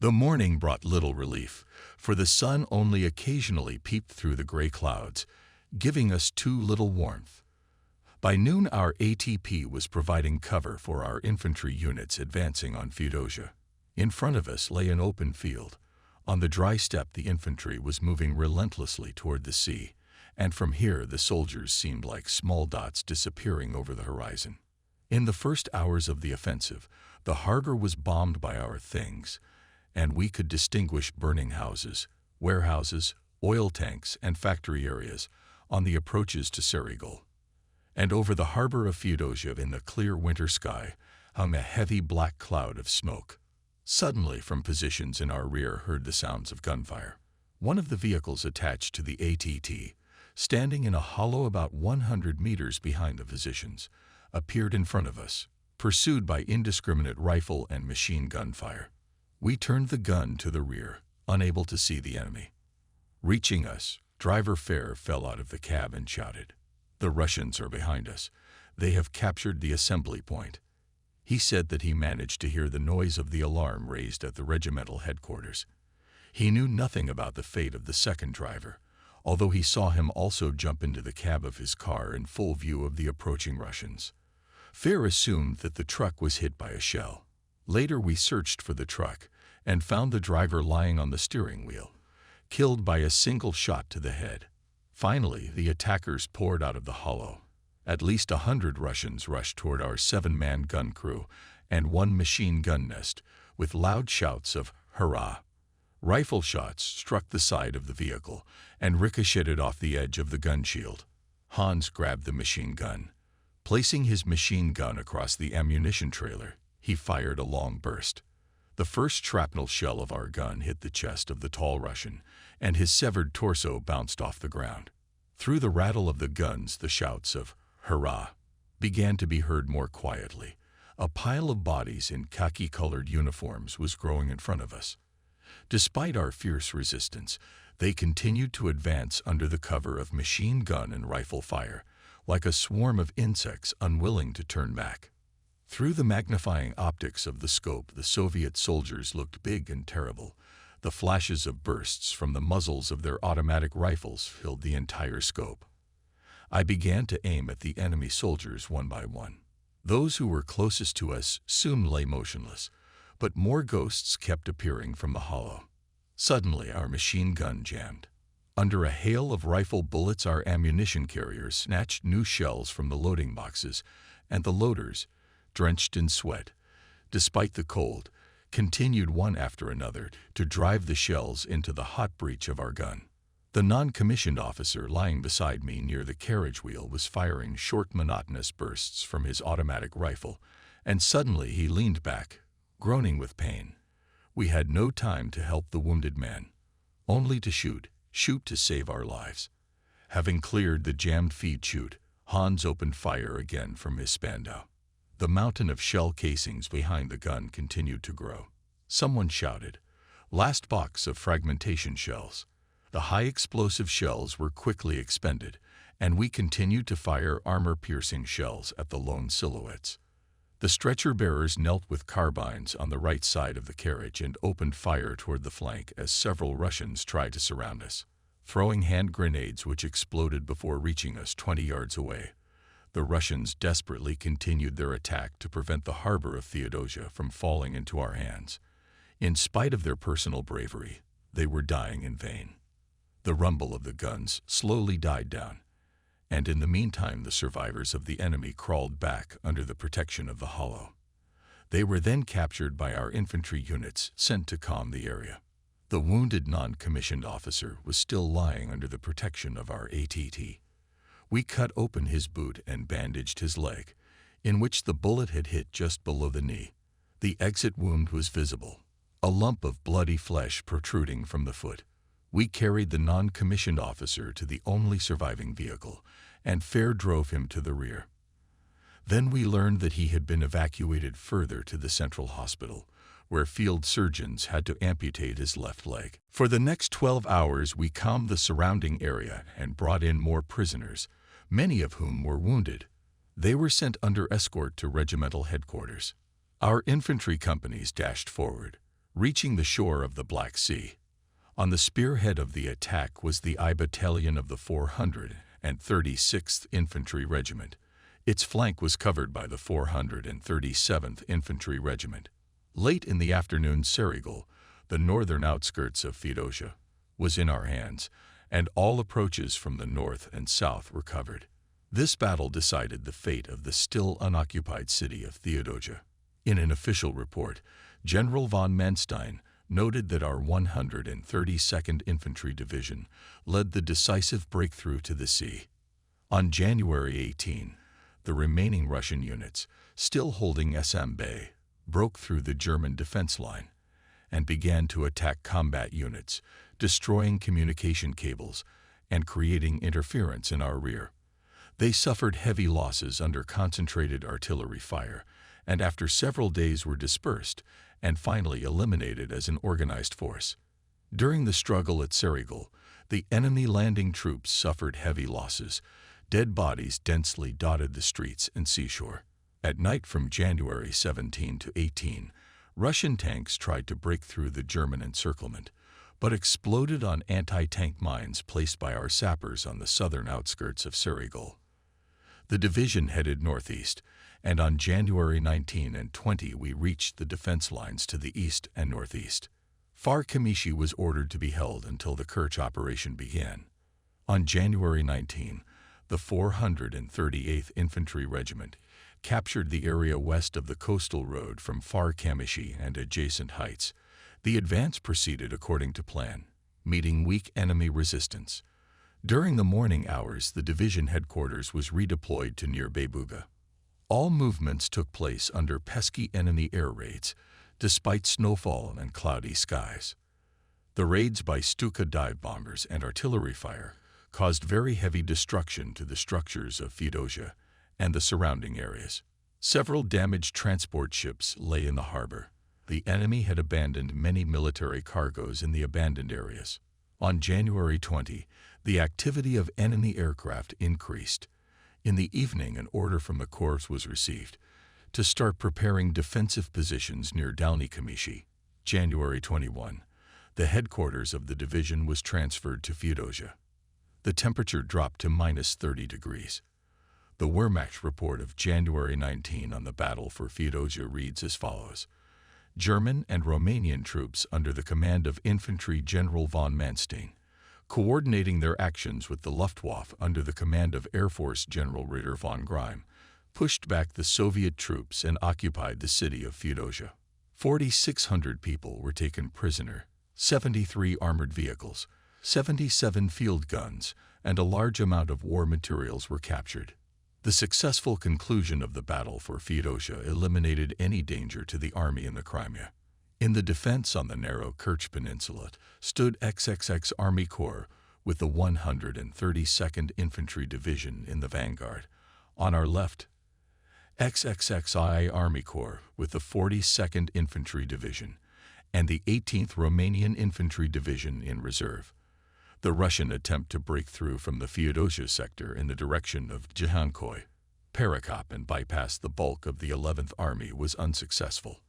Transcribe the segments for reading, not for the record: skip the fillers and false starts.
The morning brought little relief, for the sun only occasionally peeped through the gray clouds, giving us too little warmth. By noon, our ATP was providing cover for our infantry units advancing on Feodosia. In front of us lay an open field. On the dry steppe, the infantry was moving relentlessly toward the sea, and from here the soldiers seemed like small dots disappearing over the horizon. In the first hours of the offensive, the harbor was bombed by our things, and we could distinguish burning houses, warehouses, oil tanks, and factory areas on the approaches to Serigol. And over the harbor of Feodosia, in the clear winter sky, hung a heavy black cloud of smoke. Suddenly, from positions in our rear, heard the sounds of gunfire. One of the vehicles attached to the ATT, standing in a hollow about 100 meters behind the positions, appeared in front of us, pursued by indiscriminate rifle and machine gun fire. We turned the gun to the rear, unable to see the enemy. Reaching us, Driver Fair fell out of the cab and shouted, "The Russians are behind us. They have captured the assembly point." He said that he managed to hear the noise of the alarm raised at the regimental headquarters. He knew nothing about the fate of the second driver, although he saw him also jump into the cab of his car in full view of the approaching Russians. Fair assumed that the truck was hit by a shell. Later we searched for the truck and found the driver lying on the steering wheel, killed by a single shot to the head. Finally, the attackers poured out of the hollow. At least 100 Russians rushed toward our 7-man gun crew and 1 machine gun nest with loud shouts of "Hurrah!" Rifle shots struck the side of the vehicle and ricocheted off the edge of the gun shield. Hans grabbed the machine gun. Placing his machine gun across the ammunition trailer, he fired a long burst. The first shrapnel shell of our gun hit the chest of the tall Russian, and his severed torso bounced off the ground. Through the rattle of the guns, the shouts of "Hurrah!" began to be heard more quietly. A pile of bodies in khaki-colored uniforms was growing in front of us. Despite our fierce resistance, they continued to advance under the cover of machine gun and rifle fire, like a swarm of insects unwilling to turn back. Through the magnifying optics of the scope, the Soviet soldiers looked big and terrible. The flashes of bursts from the muzzles of their automatic rifles filled the entire scope. I began to aim at the enemy soldiers one by one. Those who were closest to us soon lay motionless, but more ghosts kept appearing from the hollow. Suddenly, our machine gun jammed. Under a hail of rifle bullets, our ammunition carriers snatched new shells from the loading boxes, and the loaders, drenched in sweat, despite the cold, continued one after another to drive the shells into the hot breech of our gun. The non-commissioned officer lying beside me near the carriage wheel was firing short, monotonous bursts from his automatic rifle, and suddenly he leaned back, groaning with pain. We had no time to help the wounded man, only to shoot to save our lives. Having cleared the jammed feed chute, Hans opened fire again from his Spandau. The mountain of shell casings behind the gun continued to grow. Someone shouted, "Last box of fragmentation shells." The high explosive shells were quickly expended, and we continued to fire armor-piercing shells at the lone silhouettes. The stretcher-bearers knelt with carbines on the right side of the carriage and opened fire toward the flank as several Russians tried to surround us, throwing hand grenades which exploded before reaching us 20 yards away. The Russians desperately continued their attack to prevent the harbor of Feodosia from falling into our hands. In spite of their personal bravery, they were dying in vain. The rumble of the guns slowly died down, and in the meantime the survivors of the enemy crawled back under the protection of the hollow. They were then captured by our infantry units sent to calm the area. The wounded non-commissioned officer was still lying under the protection of our ATT. We cut open his boot and bandaged his leg, in which the bullet had hit just below the knee. The exit wound was visible, a lump of bloody flesh protruding from the foot. We carried the non-commissioned officer to the only surviving vehicle, and Fair drove him to the rear. Then we learned that he had been evacuated further to the central hospital, where field surgeons had to amputate his left leg. For the next 12 hours we calmed the surrounding area and brought in more prisoners, many of whom were wounded. They were sent under escort to regimental headquarters. Our infantry companies dashed forward, reaching the shore of the Black Sea. On the spearhead of the attack was the I Battalion of the 436th Infantry Regiment. Its flank was covered by the 437th Infantry Regiment. Late in the afternoon, Serigal, the northern outskirts of Feodosia, was in our hands, and all approaches from the north and south were covered. This battle decided the fate of the still unoccupied city of Feodosia. In an official report, General von Manstein noted that our 132nd Infantry Division led the decisive breakthrough to the sea. On January 18, the remaining Russian units, still holding SM Bay, broke through the German defense line and began to attack combat units, destroying communication cables and creating interference in our rear. They suffered heavy losses under concentrated artillery fire, and after several days were dispersed and finally eliminated as an organized force. During the struggle at Serigal, the enemy landing troops suffered heavy losses. Dead bodies densely dotted the streets and seashore. At night from January 17 to 18, Russian tanks tried to break through the German encirclement, but exploded on anti-tank mines placed by our sappers on the southern outskirts of Serigal. The division headed northeast, and on January 19 and 20 we reached the defense lines to the east and northeast. Far Kamishi was ordered to be held until the Kerch operation began. On January 19, the 438th Infantry Regiment captured the area west of the coastal road from Far Kamishi and adjacent heights. The advance proceeded according to plan, meeting weak enemy resistance. During the morning hours, the division headquarters was redeployed to near Beybuga. All movements took place under pesky enemy air raids, despite snowfall and cloudy skies. The raids by Stuka dive bombers and artillery fire caused very heavy destruction to the structures of Feodosia and the surrounding areas. Several damaged transport ships lay in the harbor. The enemy had abandoned many military cargoes in the abandoned areas. On January 20, the activity of enemy aircraft increased. In the evening, an order from the Corps was received to start preparing defensive positions near Dalny Kamishi. January 21, the headquarters of the division was transferred to Feodosia. The temperature dropped to -30 degrees. The Wehrmacht report of January 19 on the battle for Feodosia reads as follows. German and Romanian troops under the command of Infantry General von Manstein, coordinating their actions with the Luftwaffe under the command of Air Force General Ritter von Greim, pushed back the Soviet troops and occupied the city of Feodosia. 4,600 people were taken prisoner, 73 armored vehicles, 77 field guns, and a large amount of war materials were captured. The successful conclusion of the battle for Feodosia eliminated any danger to the army in the Crimea. In the defense on the narrow Kerch Peninsula stood XXX Army Corps with the 132nd Infantry Division in the vanguard. On our left, XXXI Army Corps with the 42nd Infantry Division and the 18th Romanian Infantry Division in reserve. The Russian attempt to break through from the Feodosia sector in the direction of Jahankoy, Perekop, and bypass the bulk of the 11th Army was unsuccessful.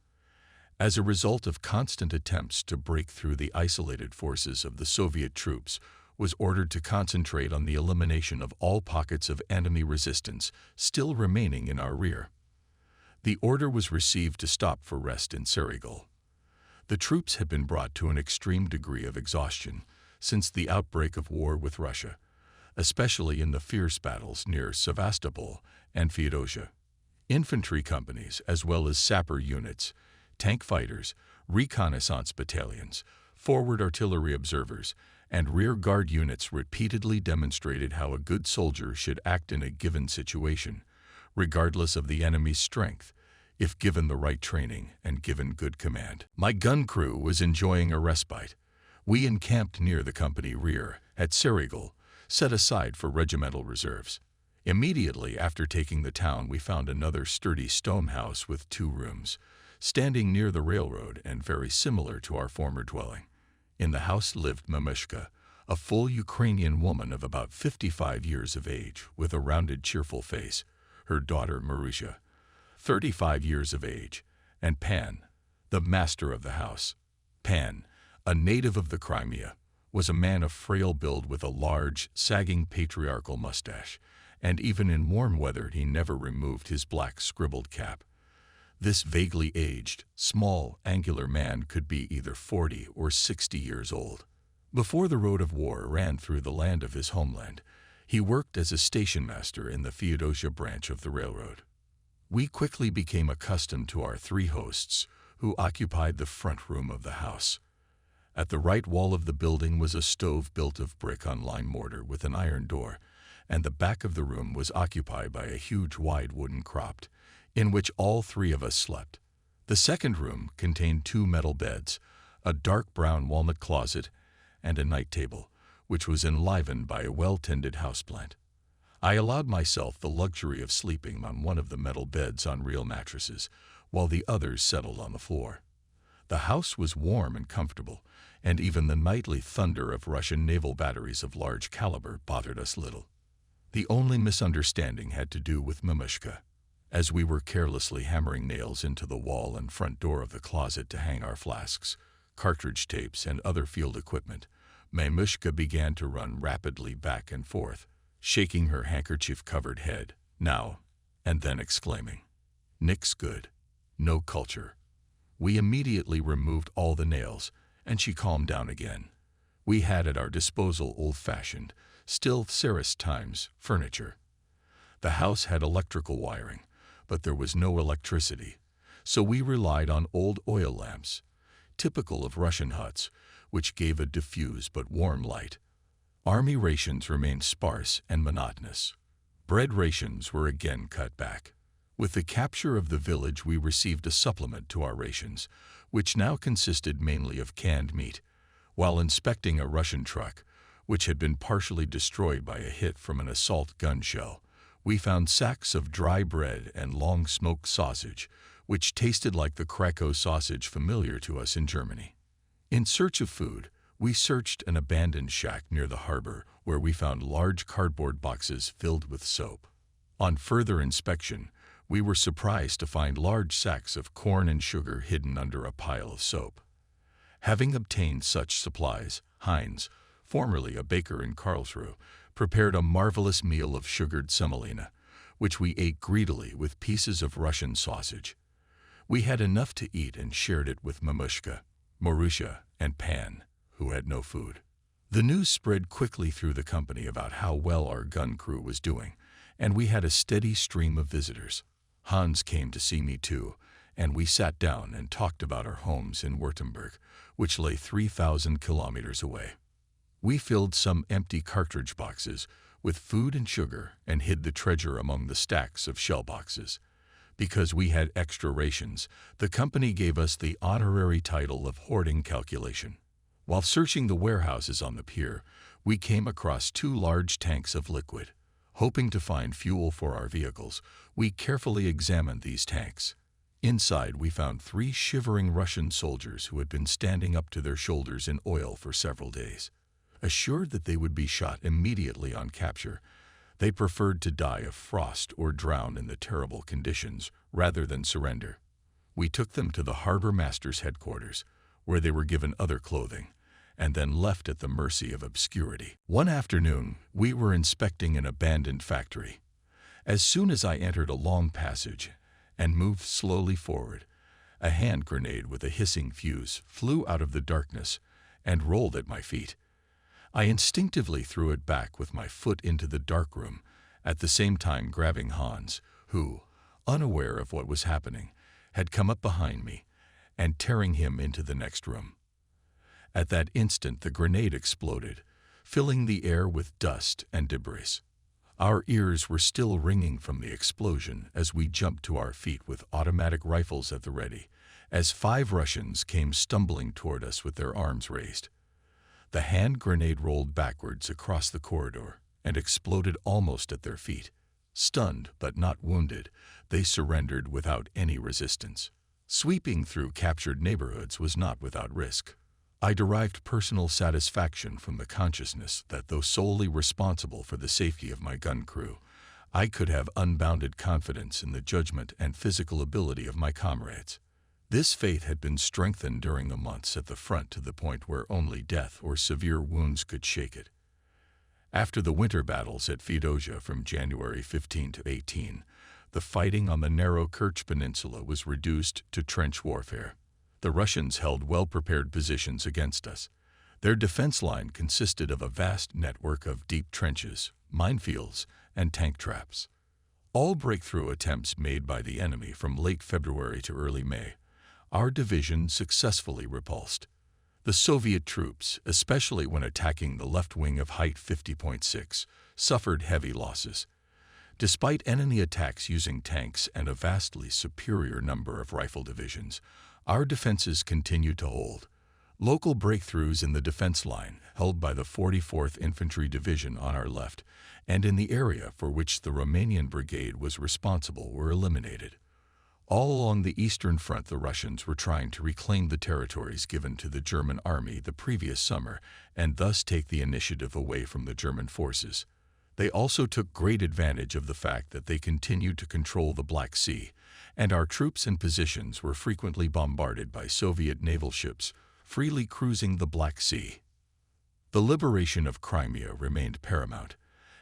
As a result of constant attempts to break through, the isolated forces of the Soviet troops was ordered to concentrate on the elimination of all pockets of enemy resistance still remaining in our rear. The order was received to stop for rest in Serigal. The troops had been brought to an extreme degree of exhaustion since the outbreak of war with Russia, especially in the fierce battles near Sevastopol and Feodosia. Infantry companies, as well as sapper units, tank fighters, reconnaissance battalions, forward artillery observers, and rear guard units repeatedly demonstrated how a good soldier should act in a given situation, regardless of the enemy's strength, if given the right training and given good command. My gun crew was enjoying a respite. We encamped near the company rear at Serigal, set aside for regimental reserves. Immediately after taking the town, we found another sturdy stone house with 2 rooms, standing near the railroad and very similar to our former dwelling. In the house lived Mamushka, a full Ukrainian woman of about 55 years of age with a rounded, cheerful face, her daughter Marusha, 35 years of age, and Pan, the master of the house, Pan, a native of the Crimea, was a man of frail build with a large, sagging patriarchal mustache, and even in warm weather he never removed his black scribbled cap. This vaguely aged, small, angular man could be either 40 or 60 years old. Before the road of war ran through the land of his homeland, he worked as a station master in the Feodosia branch of the railroad. We quickly became accustomed to our three hosts, who occupied the front room of the house. At the right wall of the building was a stove built of brick on lime mortar with an iron door, and the back of the room was occupied by a huge wide wooden cropt, in which all three of us slept. The second room contained two metal beds, a dark brown walnut closet, and a night table, which was enlivened by a well-tended houseplant. I allowed myself the luxury of sleeping on one of the metal beds on real mattresses, while the others settled on the floor. The house was warm and comfortable, and even the nightly thunder of Russian naval batteries of large caliber bothered us little. The only misunderstanding had to do with Mamushka. As we were carelessly hammering nails into the wall and front door of the closet to hang our flasks, cartridge tapes, and other field equipment, Mamushka began to run rapidly back and forth, shaking her handkerchief-covered head, now and then exclaiming, "Nix good. No culture." We immediately removed all the nails, and she calmed down again. We had at our disposal old-fashioned, still Tsarist times, furniture. The house had electrical wiring, but there was no electricity, so we relied on old oil lamps, typical of Russian huts, which gave a diffuse but warm light. Army rations remained sparse and monotonous. Bread rations were again cut back. With the capture of the village, we received a supplement to our rations, which now consisted mainly of canned meat. While inspecting a Russian truck, which had been partially destroyed by a hit from an assault gun shell, we found sacks of dry bread and long-smoked sausage, which tasted like the Krakow sausage familiar to us in Germany. In search of food, we searched an abandoned shack near the harbor, where we found large cardboard boxes filled with soap. On further inspection, we were surprised to find large sacks of corn and sugar hidden under a pile of soap. Having obtained such supplies, Heinz, formerly a baker in Karlsruhe, prepared a marvelous meal of sugared semolina, which we ate greedily with pieces of Russian sausage. We had enough to eat and shared it with Mamushka, Marusha, and Pan, who had no food. The news spread quickly through the company about how well our gun crew was doing, and we had a steady stream of visitors. Hans came to see me too, and we sat down and talked about our homes in Württemberg, which lay 3,000 kilometers away. We filled some empty cartridge boxes with food and sugar and hid the treasure among the stacks of shell boxes. Because we had extra rations, the company gave us the honorary title of hoarding calculation. While searching the warehouses on the pier, we came across 2 large tanks of liquid. Hoping to find fuel for our vehicles, we carefully examined these tanks. Inside, we found 3 shivering Russian soldiers who had been standing up to their shoulders in oil for several days. Assured that they would be shot immediately on capture, they preferred to die of frost or drown in the terrible conditions rather than surrender. We took them to the harbor master's headquarters, where they were given other clothing, and then left at the mercy of obscurity. One afternoon, we were inspecting an abandoned factory. As soon as I entered a long passage and moved slowly forward, a hand grenade with a hissing fuse flew out of the darkness and rolled at my feet. I instinctively threw it back with my foot into the dark room, at the same time grabbing Hans, who, unaware of what was happening, had come up behind me, and tearing him into the next room. At that instant the grenade exploded, filling the air with dust and debris. Our ears were still ringing from the explosion as we jumped to our feet with automatic rifles at the ready, as 5 Russians came stumbling toward us with their arms raised. The hand grenade rolled backwards across the corridor and exploded almost at their feet. Stunned but not wounded, they surrendered without any resistance. Sweeping through captured neighborhoods was not without risk. I derived personal satisfaction from the consciousness that, though solely responsible for the safety of my gun crew, I could have unbounded confidence in the judgment and physical ability of my comrades. This faith had been strengthened during the months at the front to the point where only death or severe wounds could shake it. After the winter battles at Feodosia from January 15 to 18, the fighting on the narrow Kerch Peninsula was reduced to trench warfare. The Russians held well-prepared positions against us. Their defense line consisted of a vast network of deep trenches, minefields, and tank traps. All breakthrough attempts made by the enemy from late February to early May, our division successfully repulsed. The Soviet troops, especially when attacking the left wing of Height 50.6, suffered heavy losses. Despite enemy attacks using tanks and a vastly superior number of rifle divisions, our defenses continued to hold. Local breakthroughs in the defense line, held by the 44th Infantry Division on our left, and in the area for which the Romanian Brigade was responsible, were eliminated. All along the Eastern Front, the Russians were trying to reclaim the territories given to the German army the previous summer and thus take the initiative away from the German forces. They also took great advantage of the fact that they continued to control the Black Sea, and our troops and positions were frequently bombarded by Soviet naval ships freely cruising the Black Sea. The liberation of Crimea remained paramount,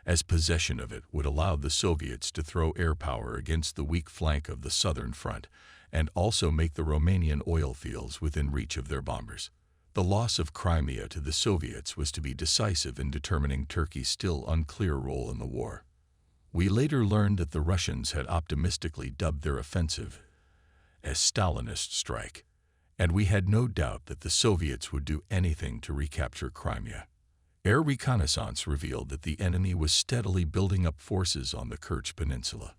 as possession of it would allow the Soviets to throw air power against the weak flank of the southern front and also make the Romanian oil fields within reach of their bombers. The loss of Crimea to the Soviets was to be decisive in determining Turkey's still unclear role in the war. We later learned that the Russians had optimistically dubbed their offensive as Stalinist strike, and we had no doubt that the Soviets would do anything to recapture Crimea. Air reconnaissance revealed that the enemy was steadily building up forces on the Kerch Peninsula.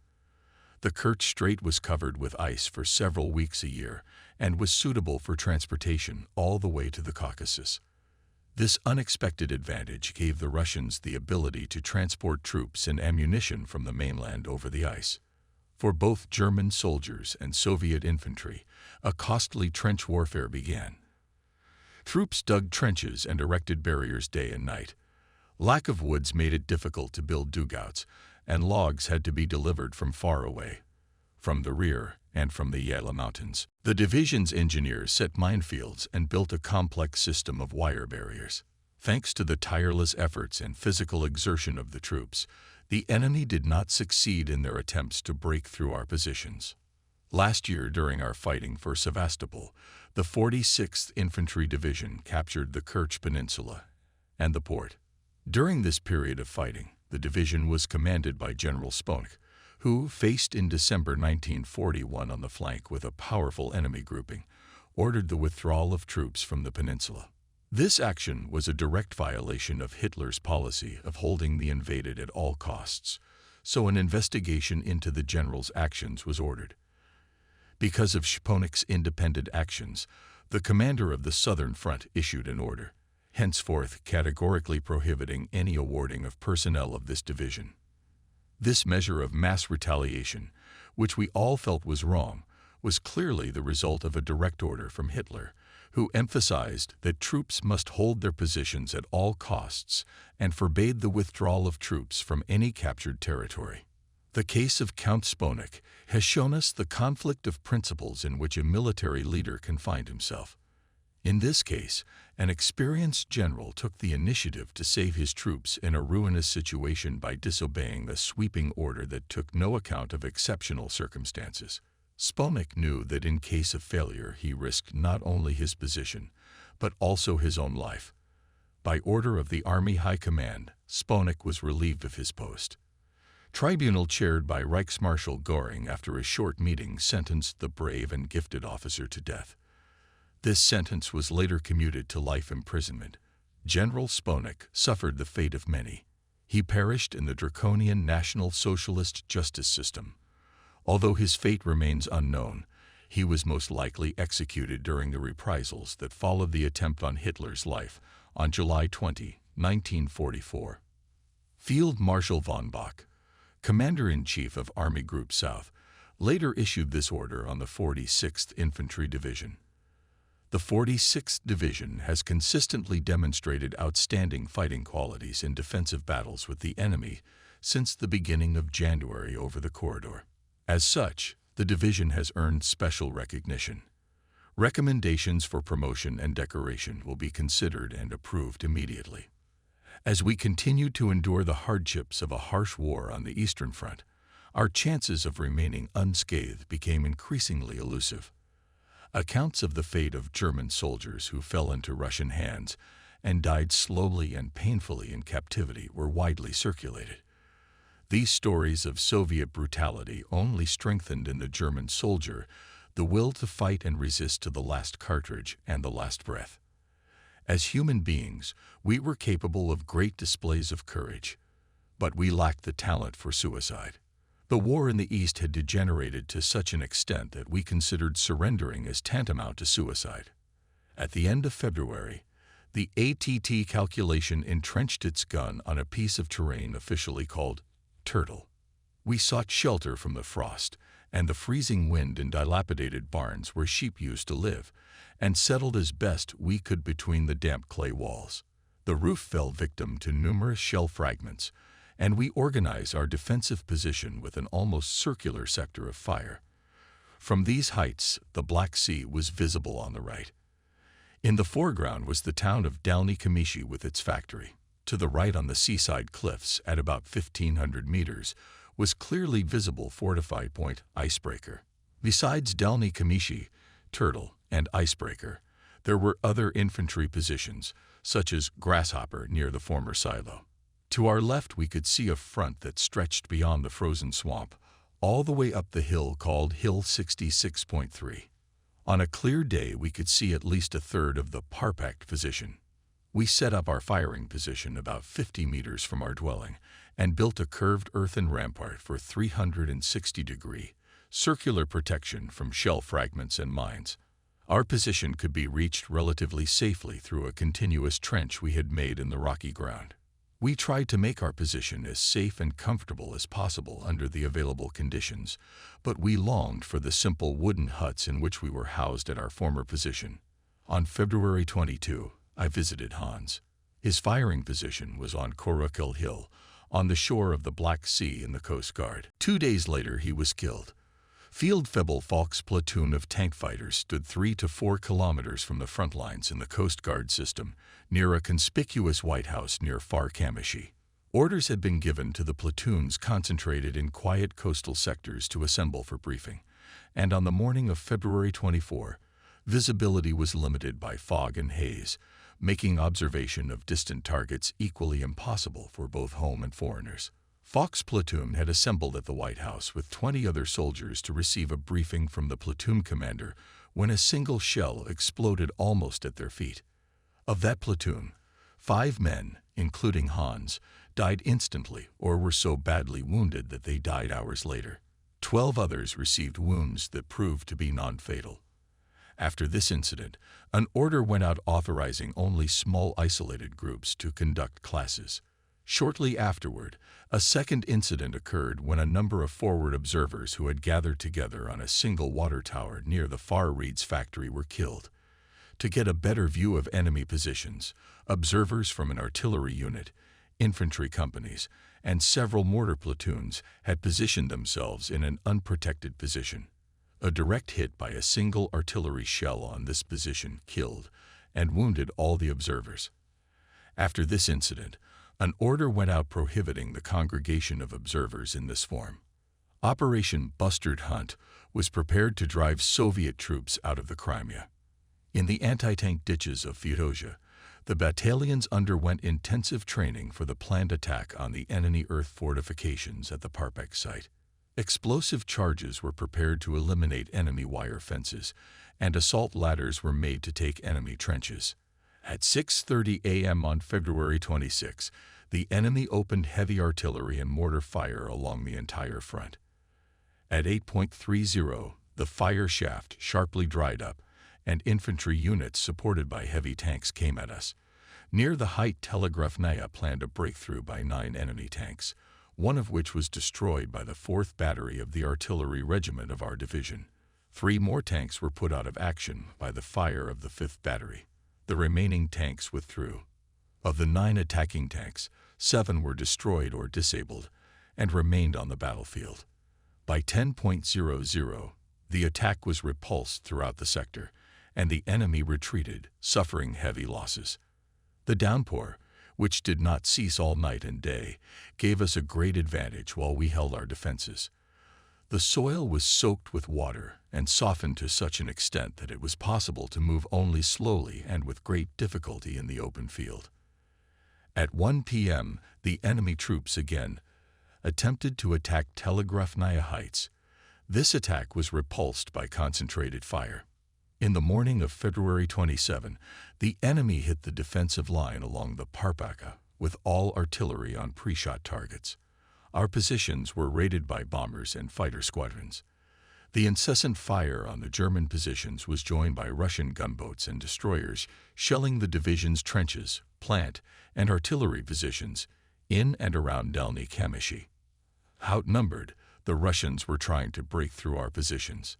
The Kerch Strait was covered with ice for several weeks a year and was suitable for transportation all the way to the Caucasus. This unexpected advantage gave the Russians the ability to transport troops and ammunition from the mainland over the ice. For both German soldiers and Soviet infantry, a costly trench warfare began. Troops dug trenches and erected barriers day and night. Lack of woods made it difficult to build dugouts, and logs had to be delivered from far away, from the rear and from the Yala Mountains. The division's engineers set minefields and built a complex system of wire barriers. Thanks to the tireless efforts and physical exertion of the troops, the enemy did not succeed in their attempts to break through our positions. Last year, during our fighting for Sevastopol, the 46th Infantry Division captured the Kerch Peninsula and the port. During this period of fighting, the division was commanded by General Sponek, who, faced in December 1941 on the flank with a powerful enemy grouping, ordered the withdrawal of troops from the peninsula. This action was a direct violation of Hitler's policy of holding the invaded at all costs, so an investigation into the general's actions was ordered. Because of Sponek's independent actions, the commander of the Southern Front issued an order, henceforth categorically prohibiting any awarding of personnel of this division. This measure of mass retaliation, which we all felt was wrong, was clearly the result of a direct order from Hitler, who emphasized that troops must hold their positions at all costs and forbade the withdrawal of troops from any captured territory. The case of Count Sponek has shown us the conflict of principles in which a military leader can find himself. In this case, an experienced general took the initiative to save his troops in a ruinous situation by disobeying a sweeping order that took no account of exceptional circumstances. Sponek knew that in case of failure he risked not only his position, but also his own life. By order of the Army High Command, Sponek was relieved of his post. Tribunal chaired by Reichsmarschall Göring after a short meeting sentenced the brave and gifted officer to death. This sentence was later commuted to life imprisonment. General Sponek suffered the fate of many. He perished in the draconian National Socialist justice system. Although his fate remains unknown, he was most likely executed during the reprisals that followed the attempt on Hitler's life on July 20, 1944. Field Marshal von Bock, Commander-in-Chief of Army Group South, later issued this order on the 46th Infantry Division. The 46th Division has consistently demonstrated outstanding fighting qualities in defensive battles with the enemy since the beginning of January over the corridor. As such, the division has earned special recognition. Recommendations for promotion and decoration will be considered and approved immediately. As we continued to endure the hardships of a harsh war on the Eastern Front, our chances of remaining unscathed became increasingly elusive. Accounts of the fate of German soldiers who fell into Russian hands and died slowly and painfully in captivity were widely circulated. These stories of Soviet brutality only strengthened in the German soldier the will to fight and resist to the last cartridge and the last breath. As human beings, we were capable of great displays of courage, but we lacked the talent for suicide. The war in the East had degenerated to such an extent that we considered surrendering as tantamount to suicide. At the end of February, the ATT calculation entrenched its gun on a piece of terrain officially called Turtle. We sought shelter from the frost and the freezing wind in dilapidated barns where sheep used to live, and settled as best we could between the damp clay walls. The roof fell victim to numerous shell fragments, and we organized our defensive position with an almost circular sector of fire. From these heights, the Black Sea was visible on the right. In the foreground was the town of Dalny Kamishi with its factory. To the right on the seaside cliffs, at about 1,500 meters, was clearly visible fortified point Icebreaker. Besides Dalny Kamishi, Turtle, and Icebreaker, there were other infantry positions, such as Grasshopper near the former silo. To our left we could see a front that stretched beyond the frozen swamp, all the way up the hill called Hill 66.3. On a clear day we could see at least a third of the Parpact position. We set up our firing position about 50 meters from our dwelling and built a curved earthen rampart for 360-degree, circular protection from shell fragments and mines. Our position could be reached relatively safely through a continuous trench we had made in the rocky ground. We tried to make our position as safe and comfortable as possible under the available conditions, but we longed for the simple wooden huts in which we were housed at our former position. On February 22, I visited Hans. His firing position was on Korokil Hill, on the shore of the Black Sea in the Coast Guard. 2 days later, he was killed. Feldfebel Falk's platoon of tank fighters stood 3 to 4 kilometers from the front lines in the Coast Guard system, near a conspicuous White House near Far Kamishi. Orders had been given to the platoons concentrated in quiet coastal sectors to assemble for briefing, and on the morning of February 24, visibility was limited by fog and haze, making observation of distant targets equally impossible for both home and foreigners. Falk's platoon had assembled at the White House with 20 other soldiers to receive a briefing from the platoon commander when a single shell exploded almost at their feet. Of that platoon, 5 men, including Hans, died instantly or were so badly wounded that they died hours later. 12 others received wounds that proved to be non-fatal. After this incident, an order went out authorizing only small isolated groups to conduct classes. Shortly afterward, a second incident occurred when a number of forward observers who had gathered together on a single water tower near the Far Reeds factory were killed. To get a better view of enemy positions, observers from an artillery unit, infantry companies, and several mortar platoons had positioned themselves in an unprotected position. A direct hit by a single artillery shell on this position killed and wounded all the observers. After this incident, an order went out prohibiting the congregation of observers in this form. Operation Bustard Hunt was prepared to drive Soviet troops out of the Crimea. In the anti-tank ditches of Feodosia, the battalions underwent intensive training for the planned attack on the enemy earth fortifications at the Parpact site. Explosive charges were prepared to eliminate enemy wire fences, and assault ladders were made to take enemy trenches. At 6:30 a.m. on February 26, the enemy opened heavy artillery and mortar fire along the entire front. At 8:30, the fire shaft sharply dried up, and infantry units supported by heavy tanks came at us. Near the height, Telegrafnaya planned a breakthrough by 9 enemy tanks, one of which was destroyed by the 4th Battery of the Artillery Regiment of our division. 3 more tanks were put out of action by the fire of the 5th Battery. The remaining tanks withdrew. Of the 9 attacking tanks, 7 were destroyed or disabled and remained on the battlefield. By 10:00, the attack was repulsed throughout the sector, and the enemy retreated, suffering heavy losses. The downpour, which did not cease all night and day, gave us a great advantage while we held our defenses. The soil was soaked with water and softened to such an extent that it was possible to move only slowly and with great difficulty in the open field. At 1 p.m., the enemy troops again attempted to attack Telegrafnaya Heights. This attack was repulsed by concentrated fire. In the morning of February 27, the enemy hit the defensive line along the Parpaka with all artillery on pre-shot targets. Our positions were raided by bombers and fighter squadrons. The incessant fire on the German positions was joined by Russian gunboats and destroyers shelling the division's trenches, plant, and artillery positions in and around Delny Kamishi. Outnumbered, the Russians were trying to break through our positions.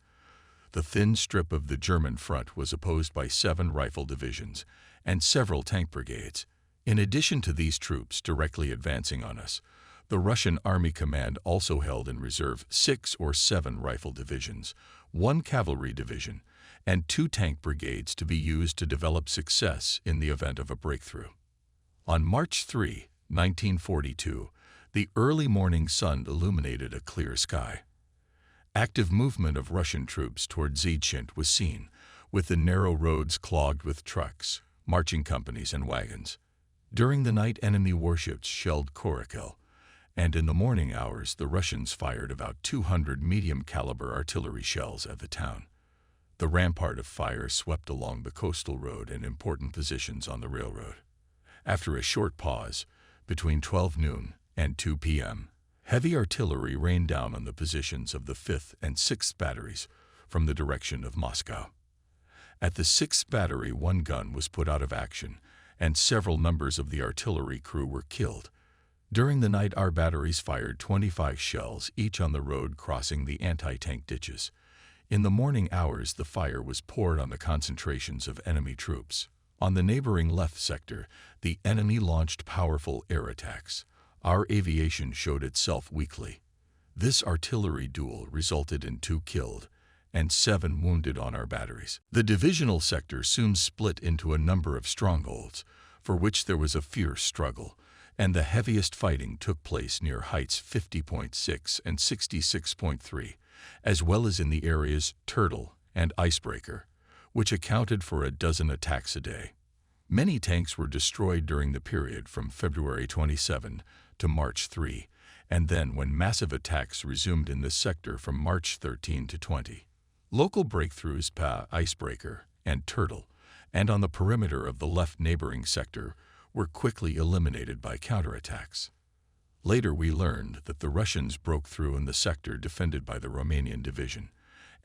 The thin strip of the German front was opposed by 7 rifle divisions and several tank brigades. In addition to these troops directly advancing on us, the Russian Army Command also held in reserve 6 or 7 rifle divisions, 1 cavalry division, and 2 tank brigades to be used to develop success in the event of a breakthrough. On March 3, 1942, the early morning sun illuminated a clear sky. Active movement of Russian troops toward Zhechint was seen, with the narrow roads clogged with trucks, marching companies, and wagons. During the night, enemy warships shelled Korakel, and in the morning hours the Russians fired about 200 medium-caliber artillery shells at the town. The rampart of fire swept along the coastal road and important positions on the railroad. After a short pause, between 12 noon and 2 p.m., heavy artillery rained down on the positions of the 5th and 6th batteries from the direction of Moscow. At the 6th battery, 1 gun was put out of action, and several numbers of the artillery crew were killed. During the night, our batteries fired 25 shells, each on the road crossing the anti-tank ditches. In the morning hours, the fire was poured on the concentrations of enemy troops. On the neighboring left sector, the enemy launched powerful air attacks. Our aviation showed itself weakly. This artillery duel resulted in 2 killed and 7 wounded on our batteries. The divisional sector soon split into a number of strongholds, for which there was a fierce struggle, and the heaviest fighting took place near heights 50.6 and 66.3, as well as in the areas Turtle and Icebreaker, which accounted for a dozen attacks a day. Many tanks were destroyed during the period from February 27 to March 3, and then when massive attacks resumed in this sector from March 13 to 20. Local breakthroughs pa Icebreaker and Turtle, and on the perimeter of the left neighboring sector, were quickly eliminated by counterattacks. Later we learned that the Russians broke through in the sector defended by the Romanian division,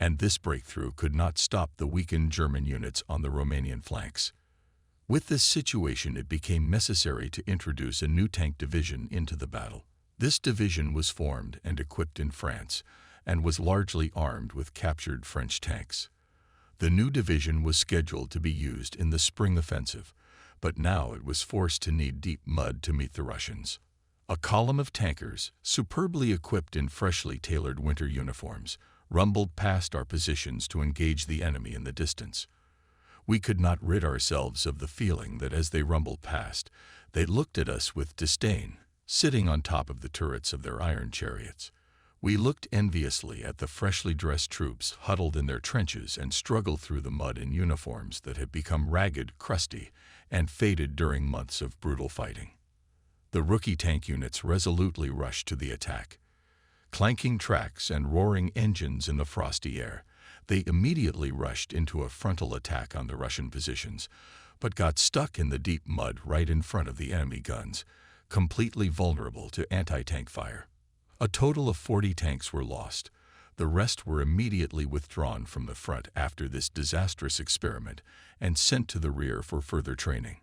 and this breakthrough could not stop the weakened German units on the Romanian flanks. With this situation, it became necessary to introduce a new tank division into the battle. This division was formed and equipped in France, and was largely armed with captured French tanks. The new division was scheduled to be used in the spring offensive, but now it was forced to knead deep mud to meet the Russians. A column of tankers, superbly equipped in freshly tailored winter uniforms, rumbled past our positions to engage the enemy in the distance. We could not rid ourselves of the feeling that as they rumbled past, they looked at us with disdain, sitting on top of the turrets of their iron chariots. We looked enviously at the freshly dressed troops huddled in their trenches and struggled through the mud in uniforms that had become ragged, crusty, and faded during months of brutal fighting. The rookie tank units resolutely rushed to the attack. Clanking tracks and roaring engines in the frosty air, they immediately rushed into a frontal attack on the Russian positions, but got stuck in the deep mud right in front of the enemy guns, completely vulnerable to anti-tank fire. A total of 40 tanks were lost. The rest were immediately withdrawn from the front after this disastrous experiment and sent to the rear for further training.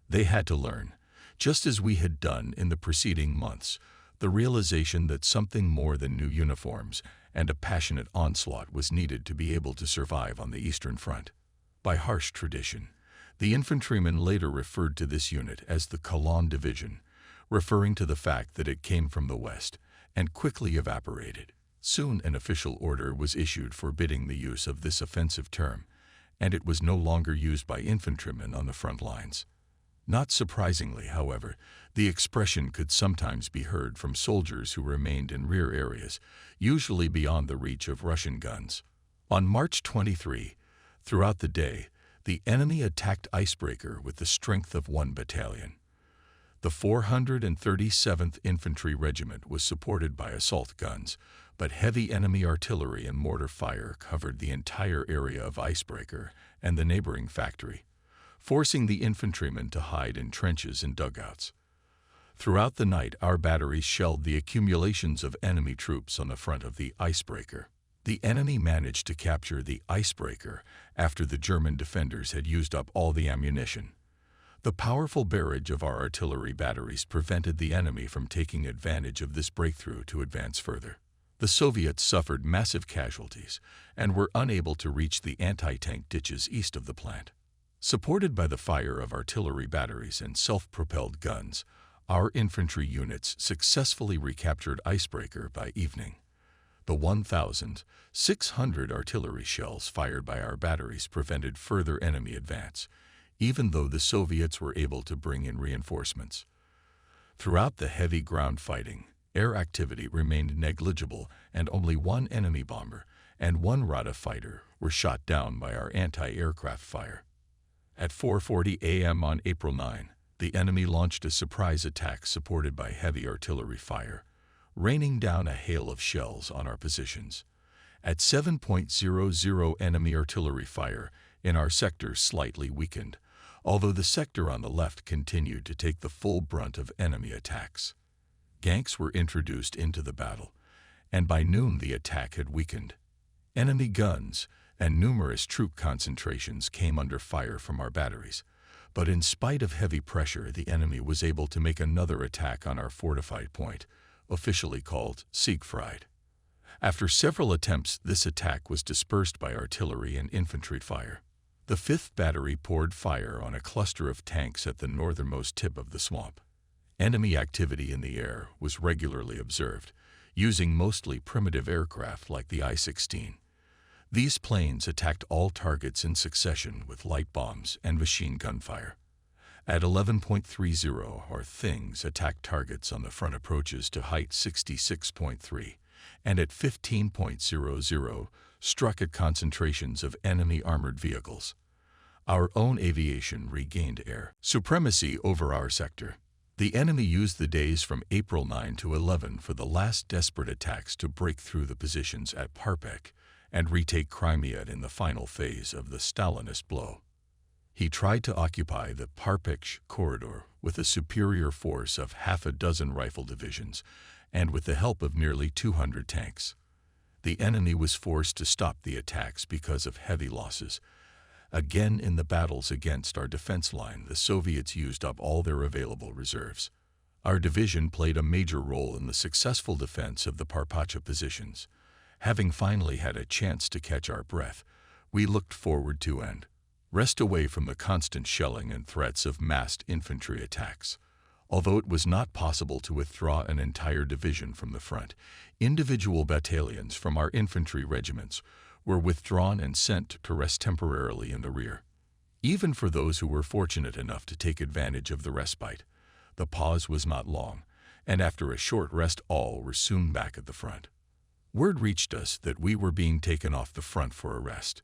They had to learn, just as we had done in the preceding months, the realization that something more than new uniforms and a passionate onslaught was needed to be able to survive on the Eastern Front. By harsh tradition, the infantrymen later referred to this unit as the Colonne Division, referring to the fact that it came from the west and quickly evaporated. Soon an official order was issued forbidding the use of this offensive term, and it was no longer used by infantrymen on the front lines. Not surprisingly, however, the expression could sometimes be heard from soldiers who remained in rear areas, usually beyond the reach of Russian guns. On March 23, throughout the day, the enemy attacked Icebreaker with the strength of 1 battalion. The 437th Infantry Regiment was supported by assault guns, but heavy enemy artillery and mortar fire covered the entire area of Icebreaker and the neighboring factory, forcing the infantrymen to hide in trenches and dugouts. Throughout the night, our batteries shelled the accumulations of enemy troops on the front of the Icebreaker. The enemy managed to capture the Icebreaker after the German defenders had used up all the ammunition. The powerful barrage of our artillery batteries prevented the enemy from taking advantage of this breakthrough to advance further. The Soviets suffered massive casualties and were unable to reach the anti-tank ditches east of the plant. Supported by the fire of artillery batteries and self-propelled guns, our infantry units successfully recaptured Icebreaker by evening. The 1,600 artillery shells fired by our batteries prevented further enemy advance, even though the Soviets were able to bring in reinforcements. Throughout the heavy ground fighting, air activity remained negligible, and only 1 enemy bomber and 1 Rada fighter were shot down by our anti-aircraft fire. At 4:40 a.m. on April 9, the enemy launched a surprise attack supported by heavy artillery fire, raining down a hail of shells on our positions. At 7:00 enemy artillery fire in our sector slightly weakened, although the sector on the left continued to take the full brunt of enemy attacks. Ganks were introduced into the battle, and by noon the attack had weakened. Enemy guns and numerous troop concentrations came under fire from our batteries, but in spite of heavy pressure, the enemy was able to make another attack on our fortified point, officially called Siegfried. After several attempts, this attack was dispersed by artillery and infantry fire. The 5th Battery poured fire on a cluster of tanks at the northernmost tip of the swamp. Enemy activity in the air was regularly observed, using mostly primitive aircraft like the I-16. These planes attacked all targets in succession with light bombs and machine gun fire. At 11:30, our Things attacked targets on the front approaches to height 66.3, and at 15:00 struck at concentrations of enemy armored vehicles. Our own aviation regained air supremacy over our sector. The enemy used the days from April 9 to 11 for the last desperate attacks to break through the positions at Parpek and retake Crimea in the final phase of the Stalinist blow. He tried to occupy the Parpek corridor with a superior force of half a dozen rifle divisions and with the help of nearly 200 tanks. The enemy was forced to stop the attacks because of heavy losses. Again, in the battles against our defense line, the Soviets used up all their available reserves. Our division played a major role in the successful defense of the Parpacha positions. Having finally had a chance to catch our breath, we looked forward to and rest away from the constant shelling and threats of massed infantry attacks. Although it was not possible to withdraw an entire division from the front, individual battalions from our infantry regiments were withdrawn and sent to rest temporarily in the rear. Even for those who were fortunate enough to take advantage of the respite, the pause was not long, and after a short rest all were soon back at the front. Word reached us that we were being taken off the front for a rest.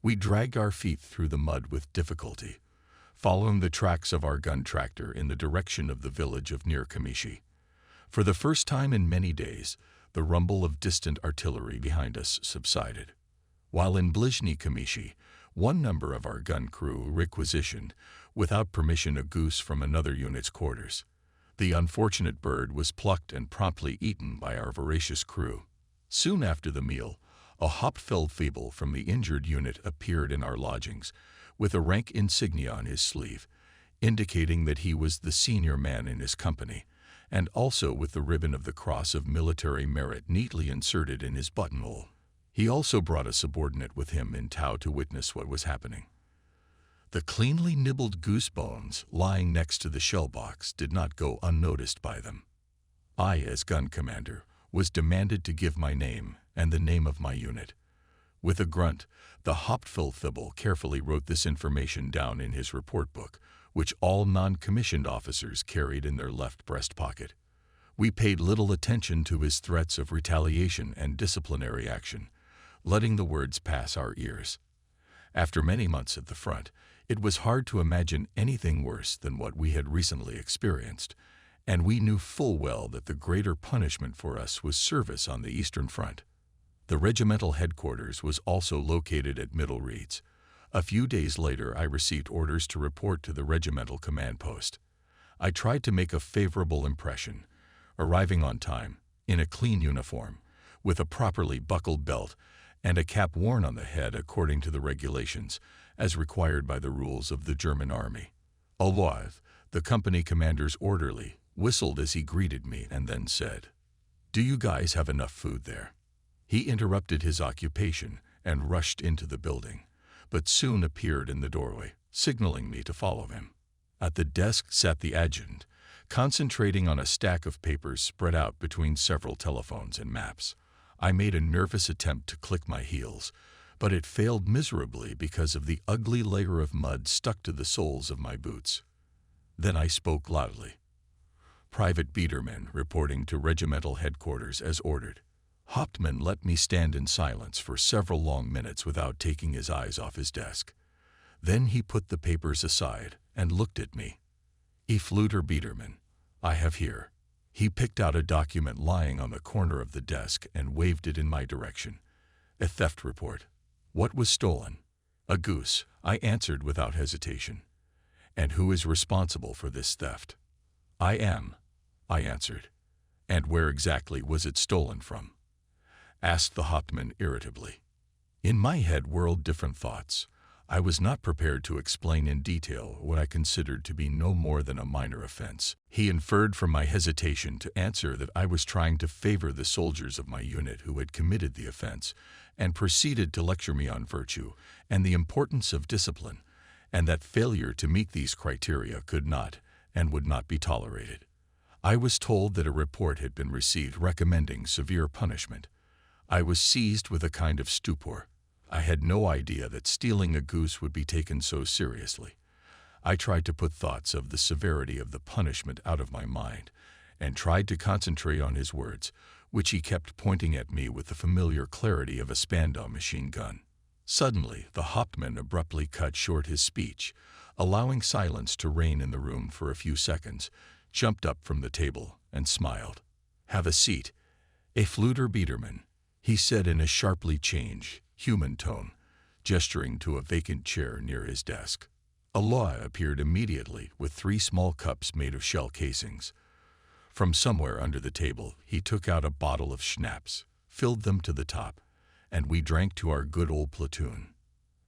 We dragged our feet through the mud with difficulty, following the tracks of our gun tractor in the direction of the village of Near Kamishi. For the first time in many days, the rumble of distant artillery behind us subsided. While in Blizhny Kamishi, one member of our gun crew requisitioned, without permission, a goose from another unit's quarters. The unfortunate bird was plucked and promptly eaten by our voracious crew. Soon after the meal, a Hauptfeldwebel from the injured unit appeared in our lodgings, with a rank insignia on his sleeve, indicating that he was the senior man in his company, and also with the ribbon of the Cross of Military Merit neatly inserted in his buttonhole. He also brought a subordinate with him in tow to witness what was happening. The cleanly nibbled goose bones lying next to the shell box did not go unnoticed by them. I, as gun commander, was demanded to give my name and the name of my unit. With a grunt, the Hauptfeldwebel carefully wrote this information down in his report book, which all non-commissioned officers carried in their left breast pocket. We paid little attention to his threats of retaliation and disciplinary action, letting the words pass our ears. After many months at the front, it was hard to imagine anything worse than what we had recently experienced, and we knew full well that the greater punishment for us was service on the Eastern Front. The regimental headquarters was also located at Middle Reeds. A few days later, I received orders to report to the regimental command post. I tried to make a favorable impression, arriving on time, in a clean uniform, with a properly buckled belt and a cap worn on the head according to the regulations, as required by the rules of the German army. Alois, the company commander's orderly, whistled as he greeted me and then said, "Do you guys have enough food there?" He interrupted his occupation and rushed into the building, but soon appeared in the doorway, signaling me to follow him. At the desk sat the adjutant, concentrating on a stack of papers spread out between several telephones and maps. I made a nervous attempt to click my heels, but it failed miserably because of the ugly layer of mud stuck to the soles of my boots. Then I spoke loudly. Private Biedermann, reporting to regimental headquarters as ordered. Hauptmann let me stand in silence for several long minutes without taking his eyes off his desk. Then he put the papers aside and looked at me. "Fluter Biedermann, I have here." He picked out a document lying on the corner of the desk and waved it in my direction. "A theft report." "What was stolen?" "A goose," I answered without hesitation. "And who is responsible for this theft?" "I am," I answered. "And where exactly was it stolen from?" asked the Hauptmann irritably. In my head whirled different thoughts. I was not prepared to explain in detail what I considered to be no more than a minor offense. He inferred from my hesitation to answer that I was trying to favor the soldiers of my unit who had committed the offense, and proceeded to lecture me on virtue and the importance of discipline, and that failure to meet these criteria could not and would not be tolerated. I was told that a report had been received recommending severe punishment. I was seized with a kind of stupor. I had no idea that stealing a goose would be taken so seriously. I tried to put thoughts of the severity of the punishment out of my mind, and tried to concentrate on his words, which he kept pointing at me with the familiar clarity of a Spandau machine gun. Suddenly, the Hauptmann abruptly cut short his speech, allowing silence to reign in the room for a few seconds, jumped up from the table, and smiled. "Have a seat, Fluter Biedermann," he said in a sharply changed, human tone, gesturing to a vacant chair near his desk. Alois appeared immediately with 3 small cups made of shell casings. From somewhere under the table, he took out a bottle of schnapps, filled them to the top, and we drank to our good old platoon.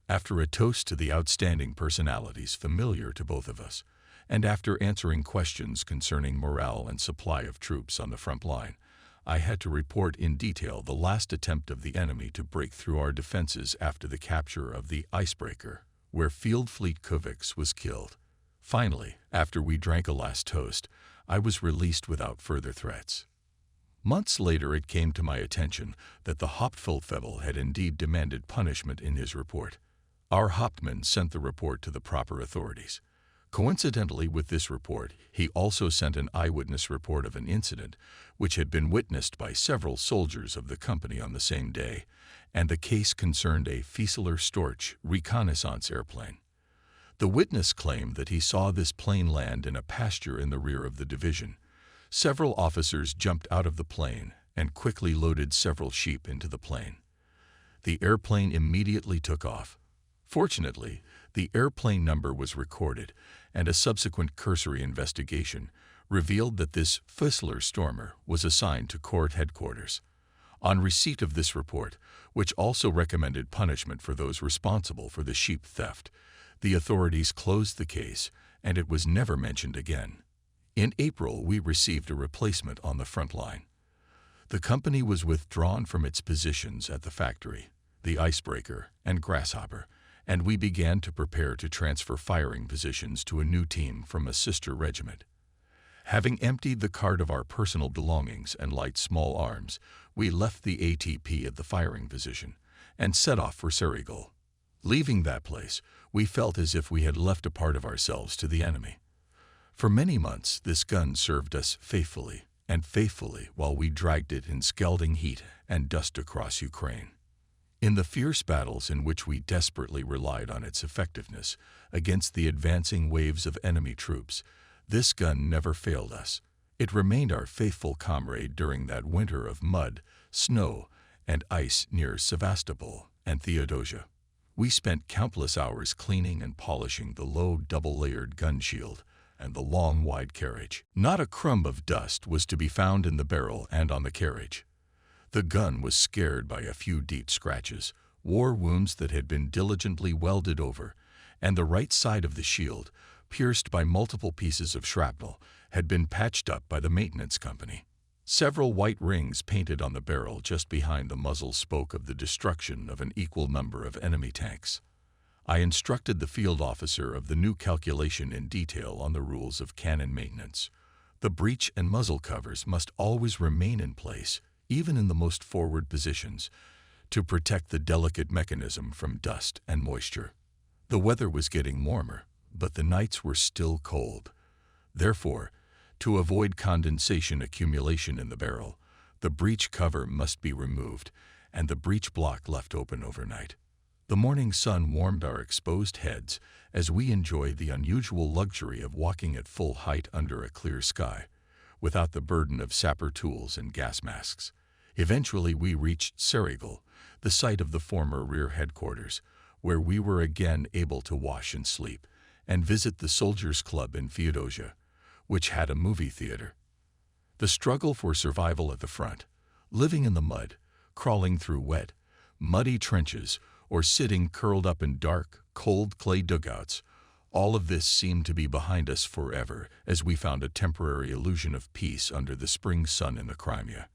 After a toast to the outstanding personalities familiar to both of us, and after answering questions concerning morale and supply of troops on the front line, I had to report in detail the last attempt of the enemy to break through our defenses after the capture of the icebreaker, where Field Fleet Kovacs was killed. Finally, after we drank a last toast, I was released without further threats. Months later it came to my attention that the Hauptfeldwebel had indeed demanded punishment in his report. Our Hauptmann sent the report to the proper authorities. Coincidentally with this report, he also sent an eyewitness report of an incident which had been witnessed by several soldiers of the company on the same day, and the case concerned a Fieseler Storch reconnaissance airplane. The witness claimed that he saw this plane land in a pasture in the rear of the division. Several officers jumped out of the plane and quickly loaded several sheep into the plane. The airplane immediately took off. Fortunately, the airplane number was recorded, and a subsequent cursory investigation revealed that this Fieseler Stormer was assigned to court headquarters. On receipt of this report, which also recommended punishment for those responsible for the sheep theft, the authorities closed the case, and it was never mentioned again. In April, we received a replacement on the front line. The company was withdrawn from its positions at the factory, the icebreaker, and Grasshopper, and we began to prepare to transfer firing positions to a new team from a sister regiment. Having emptied the cart of our personal belongings and light small arms, we left the ATP at the firing position and set off for Serigal. Leaving that place, we felt as if we had left a part of ourselves to the enemy. For many months, this gun served us faithfully while we dragged it in scalding heat and dust across Ukraine. In the fierce battles in which we desperately relied on its effectiveness against the advancing waves of enemy troops, this gun never failed us. It remained our faithful comrade during that winter of mud, snow, and ice near Sevastopol and Theodosia. We spent countless hours cleaning and polishing the low double-layered gun shield and the long, wide carriage. Not a crumb of dust was to be found in the barrel and on the carriage. The gun was scarred by a few deep scratches, war wounds that had been diligently welded over, and the right side of the shield, pierced by multiple pieces of shrapnel, had been patched up by the maintenance company. Several white rings painted on the barrel just behind the muzzle spoke of the destruction of an equal number of enemy tanks. I instructed the field officer of the new calculation in detail on the rules of cannon maintenance. The breech and muzzle covers must always remain in place, even in the most forward positions, to protect the delicate mechanism from dust and moisture. The weather was getting warmer, but the nights were still cold. Therefore, to avoid condensation accumulation in the barrel, the breech cover must be removed and the breech block left open overnight. The morning sun warmed our exposed heads as we enjoyed the unusual luxury of walking at full height under a clear sky, without the burden of sapper tools and gas masks. Eventually we reached Serigal, the site of the former rear headquarters, where we were again able to wash and sleep, and visit the Soldiers' Club in Feodosia, which had a movie theater. The struggle for survival at the front, living in the mud, crawling through wet, muddy trenches, or sitting curled up in dark, cold clay dugouts, all of this seemed to be behind us forever as we found a temporary illusion of peace under the spring sun in the Crimea.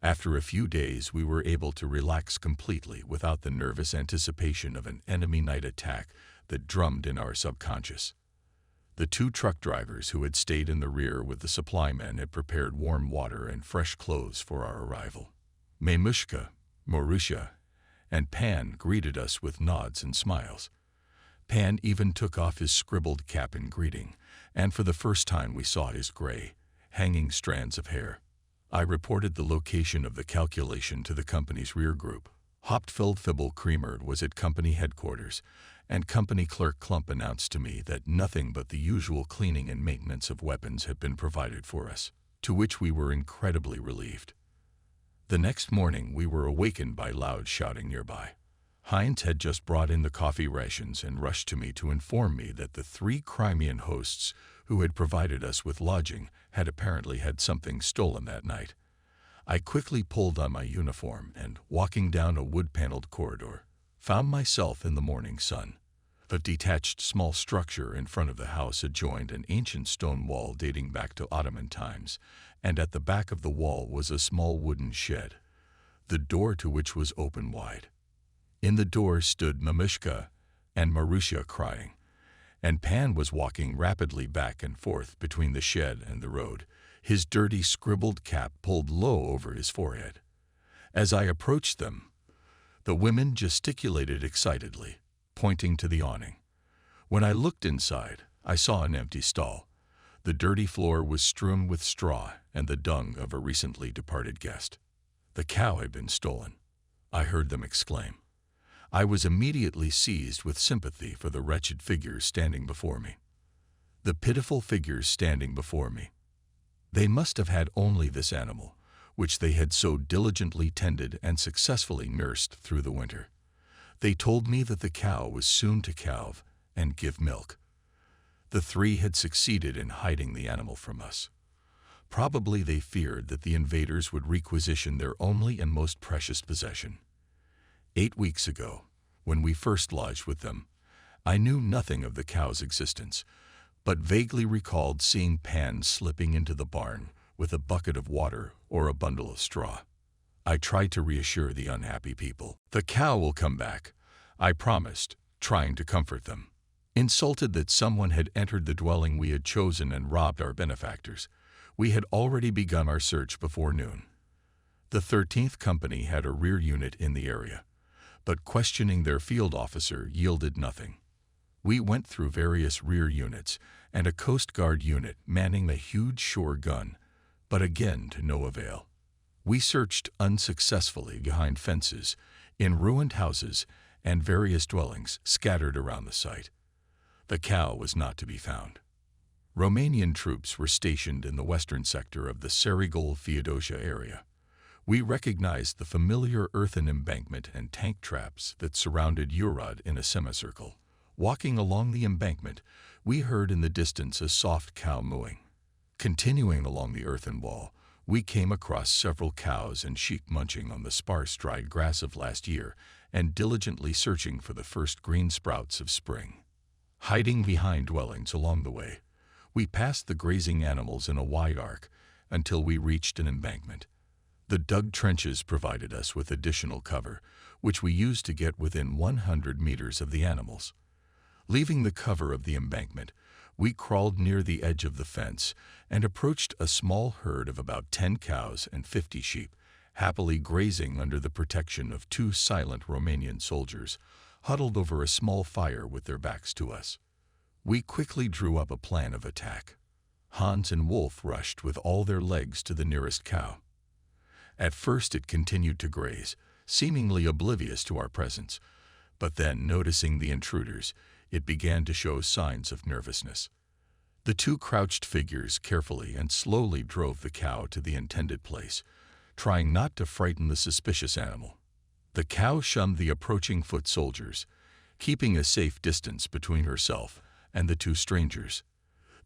After a few days, we were able to relax completely without the nervous anticipation of an enemy night attack that drummed in our subconscious. The two truck drivers who had stayed in the rear with the supply men had prepared warm water and fresh clothes for our arrival. Mamushka, Marusha, and Pan greeted us with nods and smiles. Pan even took off his scribbled cap in greeting, and for the first time we saw his gray, hanging strands of hair. I reported the location of the calculation to the company's rear group. Hauptfeldfebel Creamer was at company headquarters, and company clerk Klump announced to me that nothing but the usual cleaning and maintenance of weapons had been provided for us, to which we were incredibly relieved. The next morning we were awakened by loud shouting nearby. Heinz had just brought in the coffee rations and rushed to me to inform me that the 3 Crimean hosts who had provided us with lodging had apparently had something stolen that night. I quickly pulled on my uniform and, walking down a wood-paneled corridor, found myself in the morning sun. A detached small structure in front of the house adjoined an ancient stone wall dating back to Ottoman times, and at the back of the wall was a small wooden shed, the door to which was open wide. In the door stood Mamushka and Marusha crying, and Pan was walking rapidly back and forth between the shed and the road, his dirty scribbled cap pulled low over his forehead. As I approached them, the women gesticulated excitedly, pointing to the awning. When I looked inside, I saw an empty stall. The dirty floor was strewn with straw and the dung of a recently departed guest. The cow had been stolen, I heard them exclaim. I was immediately seized with sympathy for the wretched figures standing before me. The pitiful figures standing before me. They must have had only this animal, which they had so diligently tended and successfully nursed through the winter. They told me that the cow was soon to calve and give milk. The 3 had succeeded in hiding the animal from us. Probably they feared that the invaders would requisition their only and most precious possession. 8 weeks ago, when we first lodged with them, I knew nothing of the cow's existence, but vaguely recalled seeing Pan slipping into the barn with a bucket of water or a bundle of straw. I tried to reassure the unhappy people. "The cow will come back," I promised, trying to comfort them. Insulted that someone had entered the dwelling we had chosen and robbed our benefactors, we had already begun our search before noon. The 13th Company had a rear unit in the area. but questioning their field officer yielded nothing. We went through various rear units and a Coast Guard unit manning a huge shore gun, but again to no avail. We searched unsuccessfully behind fences, in ruined houses, and various dwellings scattered around the site. The cow was not to be found. Romanian troops were stationed in the western sector of the Serigul-Feodosia area. We recognized the familiar earthen embankment and tank traps that surrounded Urad in a semicircle. Walking along the embankment, we heard in the distance a soft cow mooing. Continuing along the earthen wall, we came across several cows and sheep munching on the sparse dried grass of last year and diligently searching for the first green sprouts of spring. Hiding behind dwellings along the way, we passed the grazing animals in a wide arc until we reached an embankment. The dug trenches provided us with additional cover, which we used to get within 100 meters of the animals. Leaving the cover of the embankment, we crawled near the edge of the fence and approached a small herd of about 10 cows and 50 sheep, happily grazing under the protection of 2 silent Romanian soldiers, huddled over a small fire with their backs to us. We quickly drew up a plan of attack. Hans and Wolf rushed with all their legs to the nearest cow. At first it continued to graze, seemingly oblivious to our presence, but then, noticing the intruders, it began to show signs of nervousness. The 2 crouched figures carefully and slowly drove the cow to the intended place, trying not to frighten the suspicious animal. The cow shunned the approaching foot soldiers, keeping a safe distance between herself and the 2 strangers.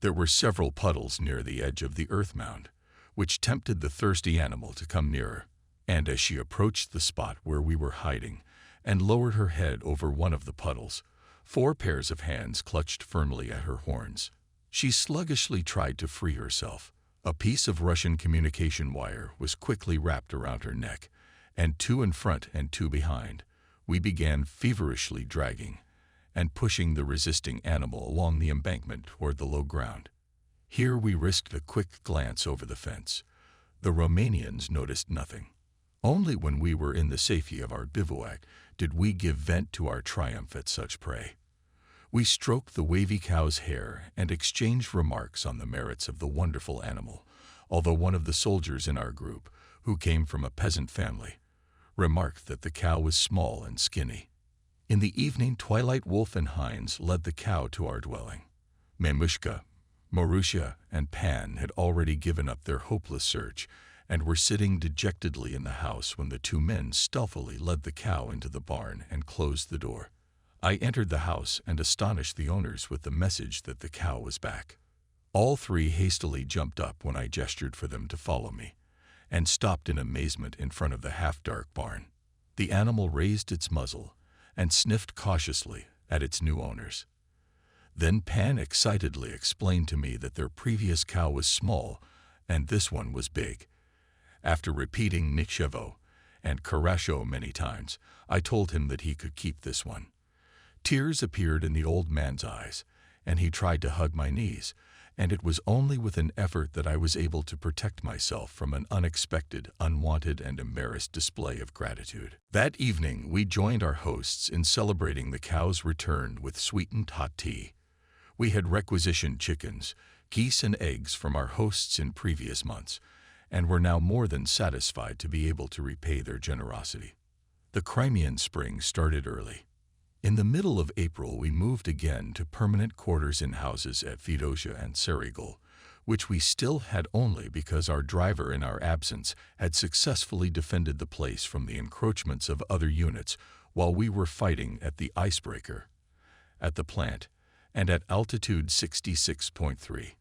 There were several puddles near the edge of the earth mound, which tempted the thirsty animal to come nearer, and as she approached the spot where we were hiding and lowered her head over one of the puddles, 4 pairs of hands clutched firmly at her horns. She sluggishly tried to free herself. A piece of Russian communication wire was quickly wrapped around her neck, and 2 in front and 2 behind, we began feverishly dragging and pushing the resisting animal along the embankment toward the low ground. Here we risked a quick glance over the fence. The Romanians noticed nothing. Only when we were in the safety of our bivouac did we give vent to our triumph at such prey. We stroked the wavy cow's hair and exchanged remarks on the merits of the wonderful animal, although one of the soldiers in our group, who came from a peasant family, remarked that the cow was small and skinny. In the evening twilight, Wolf and Heinz led the cow to our dwelling. Mamushka, Marusha, and Pan had already given up their hopeless search and were sitting dejectedly in the house when the 2 men stealthily led the cow into the barn and closed the door. I entered the house and astonished the owners with the message that the cow was back. All 3 hastily jumped up when I gestured for them to follow me, and stopped in amazement in front of the half-dark barn. The animal raised its muzzle and sniffed cautiously at its new owners. Then Pan excitedly explained to me that their previous cow was small and this one was big. After repeating Nikshevo and Karasho many times, I told him that he could keep this one. Tears appeared in the old man's eyes, and he tried to hug my knees, and it was only with an effort that I was able to protect myself from an unexpected, unwanted, and embarrassed display of gratitude. That evening, we joined our hosts in celebrating the cow's return with sweetened hot tea. We had requisitioned chickens, geese, and eggs from our hosts in previous months, and were now more than satisfied to be able to repay their generosity. The Crimean spring started early. In the middle of April, we moved again to permanent quarters in houses at Feodosia and Serigul, which we still had only because our driver in our absence had successfully defended the place from the encroachments of other units while we were fighting at the icebreaker, at the plant, and at altitude 66.3.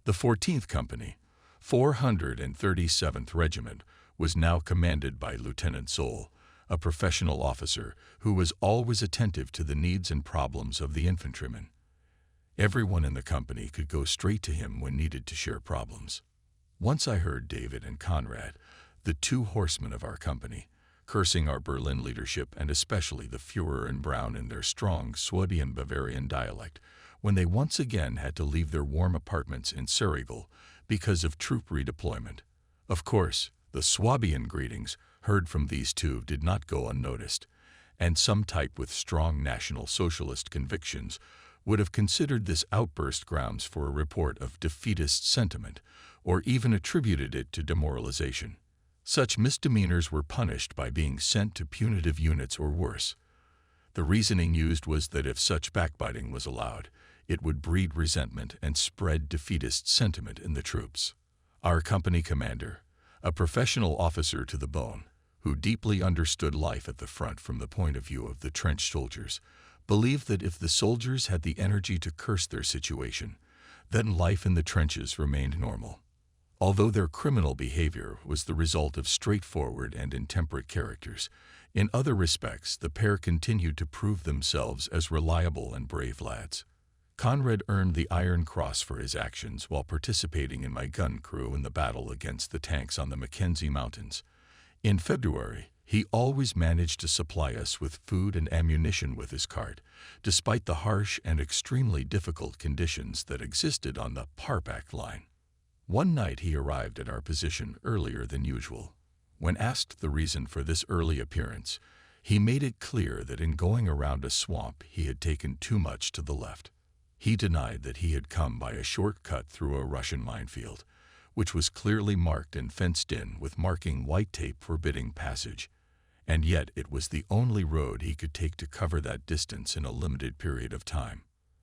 The 14th Company, 437th Regiment, was now commanded by Lieutenant Zoll, a professional officer who was always attentive to the needs and problems of the infantrymen. Everyone in the company could go straight to him when needed to share problems. Once I heard David and Conrad, the 2 horsemen of our company, cursing our Berlin leadership and especially the Führer and Braun in their strong Swabian Bavarian dialect when they once again had to leave their warm apartments in Serigul because of troop redeployment. Of course, the Swabian greetings heard from these 2 did not go unnoticed, and some type with strong National Socialist convictions would have considered this outburst grounds for a report of defeatist sentiment, or even attributed it to demoralization. Such misdemeanors were punished by being sent to punitive units or worse. The reasoning used was that if such backbiting was allowed, it would breed resentment and spread defeatist sentiment in the troops. Our company commander, a professional officer to the bone, who deeply understood life at the front from the point of view of the trench soldiers, believed that if the soldiers had the energy to curse their situation, then life in the trenches remained normal. Although their criminal behavior was the result of straightforward and intemperate characters, in other respects the pair continued to prove themselves as reliable and brave lads. Conrad earned the Iron Cross for his actions while participating in my gun crew in the battle against the tanks on the Mackenzie Mountains. In February, he always managed to supply us with food and ammunition with his cart, despite the harsh and extremely difficult conditions that existed on the Parpak line. One night he arrived at our position earlier than usual. When asked the reason for this early appearance, he made it clear that in going around a swamp he had taken too much to the left. He denied that he had come by a shortcut through a Russian minefield, which was clearly marked and fenced in with marking white tape forbidding passage, and yet it was the only road he could take to cover that distance in a limited period of time.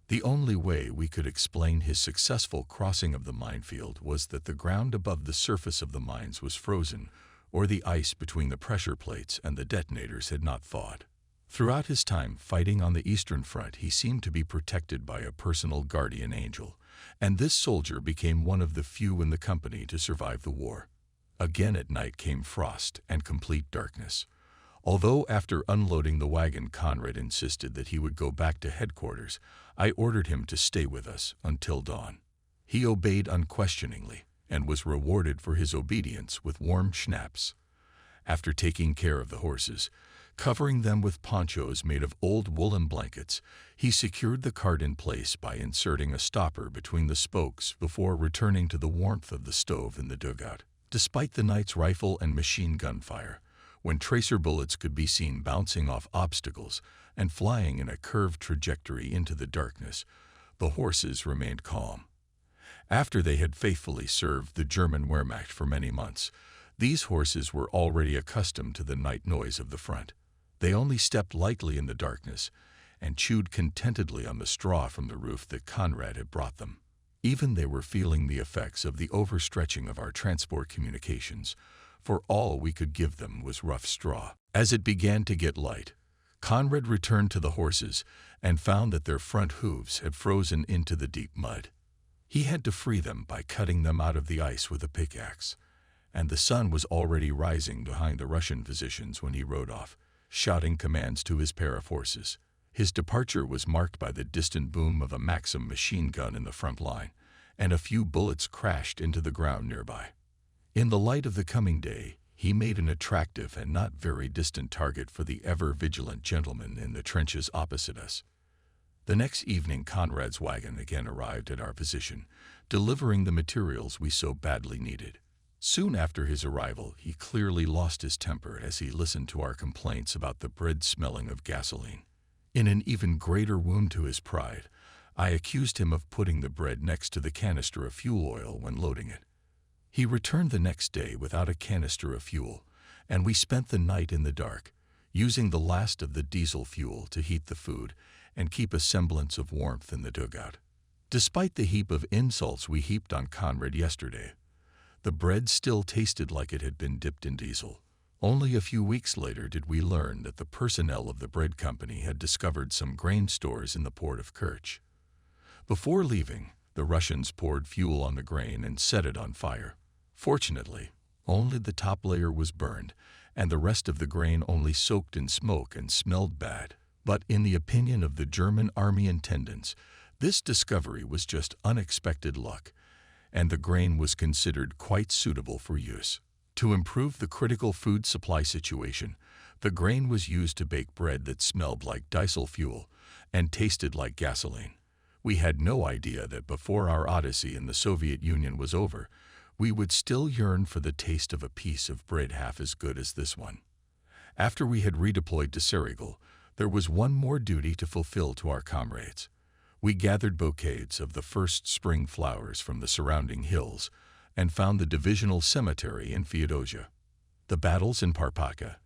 The only way we could explain his successful crossing of the minefield was that the ground above the surface of the mines was frozen, or the ice between the pressure plates and the detonators had not thawed. Throughout his time fighting on the Eastern Front, he seemed to be protected by a personal guardian angel, and this soldier became one of the few in the company to survive the war. Again at night came frost and complete darkness. Although after unloading the wagon Conrad insisted that he would go back to headquarters, I ordered him to stay with us until dawn. He obeyed unquestioningly and was rewarded for his obedience with warm schnapps. After taking care of the horses, covering them with ponchos made of old woolen blankets, he secured the cart in place by inserting a stopper between the spokes before returning to the warmth of the stove in the dugout. Despite the night's rifle and machine gun fire, when tracer bullets could be seen bouncing off obstacles and flying in a curved trajectory into the darkness, the horses remained calm. After they had faithfully served the German Wehrmacht for many months, these horses were already accustomed to the night noise of the front. They only stepped lightly in the darkness and chewed contentedly on the straw from the roof that Conrad had brought them. Even they were feeling the effects of the overstretching of our transport communications, for all we could give them was rough straw. As it began to get light, Conrad returned to the horses and found that their front hooves had frozen into the deep mud. He had to free them by cutting them out of the ice with a pickaxe, and the sun was already rising behind the Russian positions when he rode off, shouting commands to his pair of horses. His departure was marked by the distant boom of a Maxim machine gun in the front line, and a few bullets crashed into the ground nearby. In the light of the coming day, he made an attractive and not very distant target for the ever-vigilant gentleman in the trenches opposite us. The next evening Conrad's wagon again arrived at our position, delivering the materials we so badly needed. Soon after his arrival, he clearly lost his temper as he listened to our complaints about the bread smelling of gasoline. In an even greater wound to his pride, I accused him of putting the bread next to the canister of fuel oil when loading it. He returned the next day without a canister of fuel, and we spent the night in the dark, using the last of the diesel fuel to heat the food and keep a semblance of warmth in the dugout. Despite the heap of insults we heaped on Conrad yesterday, the bread still tasted like it had been dipped in diesel. Only a few weeks later did we learn that the personnel of the bread company had discovered some grain stores in the port of Kerch. Before leaving, the Russians poured fuel on the grain and set it on fire. Fortunately, only the top layer was burned, and the rest of the grain only soaked in smoke and smelled bad. But in the opinion of the German army intendants, this discovery was just unexpected luck, and the grain was considered quite suitable for use. To improve the critical food supply situation, the grain was used to bake bread that smelled like diesel fuel and tasted like gasoline. We had no idea that before our odyssey in the Soviet Union was over, we would still yearn for the taste of a piece of bread half as good as this one. After we had redeployed to Serigal, there was one more duty to fulfill to our comrades. We gathered bouquets of the first spring flowers from the surrounding hills and found the divisional cemetery in Feodosia. The battles in Parpaka,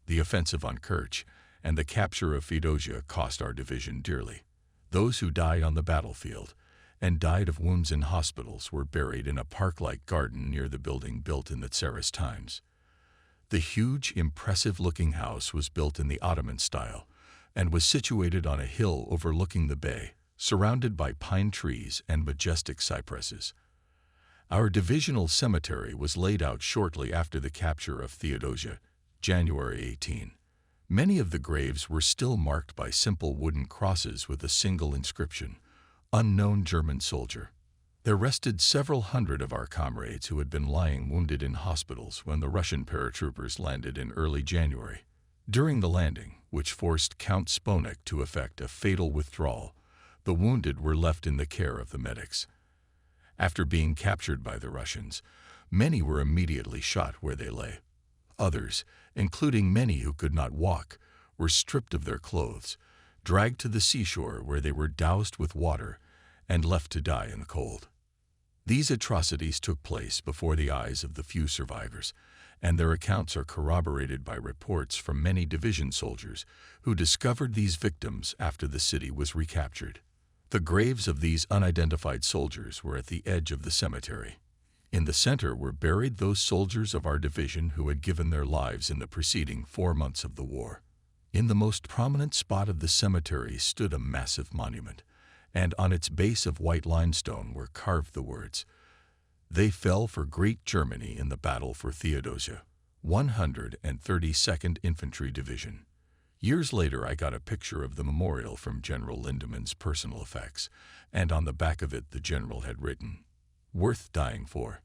the offensive on Kerch, and the capture of Feodosia cost our division dearly. Those who died on the battlefield and died of wounds in hospitals were buried in a park-like garden near the building built in the Tsarist times. The huge, impressive-looking house was built in the Ottoman style and was situated on a hill overlooking the bay, surrounded by pine trees and majestic cypresses. Our divisional cemetery was laid out shortly after the capture of Feodosia, January 18. Many of the graves were still marked by simple wooden crosses with a single inscription, "Unknown German Soldier." There rested several hundred of our comrades who had been lying wounded in hospitals when the Russian paratroopers landed in early January. During the landing, which forced Count Sponek to effect a fatal withdrawal, the wounded were left in the care of the medics. After being captured by the Russians, many were immediately shot where they lay. Others, including many who could not walk, were stripped of their clothes, dragged to the seashore where they were doused with water and left to die in the cold. These atrocities took place before the eyes of the few survivors, and their accounts are corroborated by reports from many division soldiers who discovered these victims after the city was recaptured. The graves of these unidentified soldiers were at the edge of the cemetery. In the center were buried those soldiers of our division who had given their lives in the preceding 4 months of the war. In the most prominent spot of the cemetery stood a massive monument, and on its base of white limestone were carved the words, "They fell for Great Germany in the battle for Theodosia, 132nd Infantry Division." Years later, I got a picture of the memorial from General Lindemann's personal effects, and on the back of it the general had written, "Worth dying for."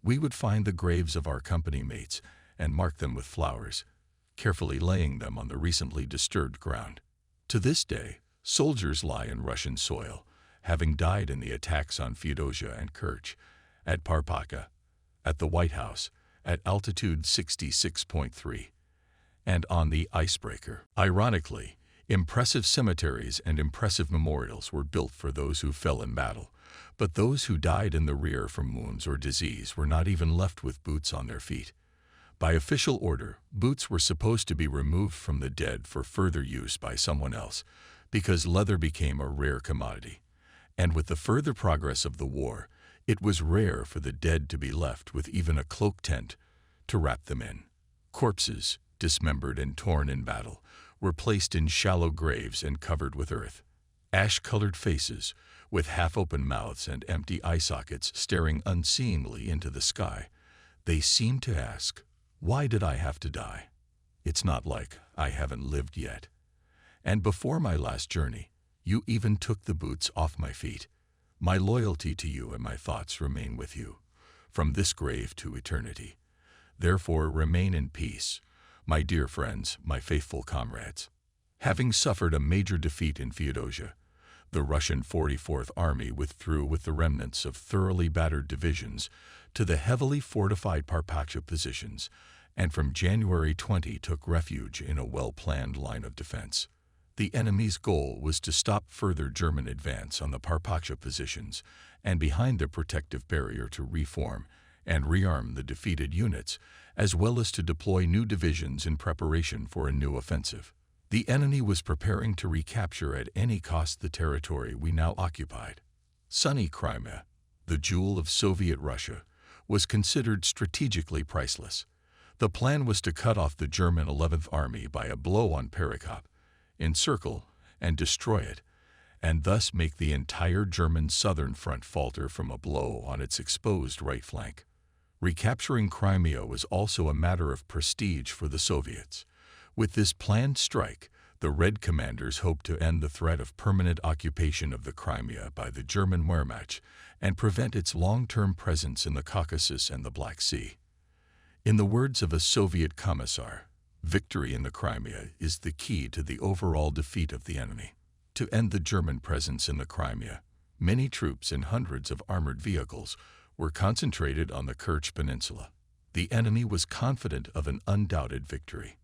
We would find the graves of our company mates and mark them with flowers, carefully laying them on the recently disturbed ground. To this day, soldiers lie in Russian soil, having died in the attacks on Feodosia and Kerch, at Parpaka, at the White House, at altitude 66.3, and on the Icebreaker. Ironically, impressive cemeteries and impressive memorials were built for those who fell in battle, but those who died in the rear from wounds or disease were not even left with boots on their feet. By official order, boots were supposed to be removed from the dead for further use by someone else, because leather became a rare commodity. And with the further progress of the war, it was rare for the dead to be left with even a cloak tent to wrap them in. Corpses, dismembered and torn in battle, were placed in shallow graves and covered with earth. Ash-colored faces, with half-open mouths and empty eye sockets staring unseeingly into the sky, they seemed to ask, "Why did I have to die? It's not like I haven't lived yet. And before my last journey, you even took the boots off my feet. My loyalty to you and my thoughts remain with you, from this grave to eternity. Therefore remain in peace, my dear friends, my faithful comrades." Having suffered a major defeat in Feodosia, the Russian 44th Army withdrew with the remnants of thoroughly battered divisions to the heavily fortified Parpaka positions, and from January 20 took refuge in a well-planned line of defense. The enemy's goal was to stop further German advance on the Parpaka positions and behind the protective barrier to reform and rearm the defeated units, as well as to deploy new divisions in preparation for a new offensive. The enemy was preparing to recapture at any cost the territory we now occupied. Sunny Crimea, the jewel of Soviet Russia, was considered strategically priceless. The plan was to cut off the German 11th Army by a blow on Perekop, encircle and destroy it, and thus make the entire German southern front falter from a blow on its exposed right flank. Recapturing Crimea was also a matter of prestige for the Soviets. With this planned strike, the Red commanders hoped to end the threat of permanent occupation of the Crimea by the German Wehrmacht and prevent its long-term presence in the Caucasus and the Black Sea. In the words of a Soviet commissar, victory in the Crimea is the key to the overall defeat of the enemy. To end the German presence in the Crimea, many troops and hundreds of armored vehicles were concentrated on the Kerch Peninsula. The enemy was confident of an undoubted victory.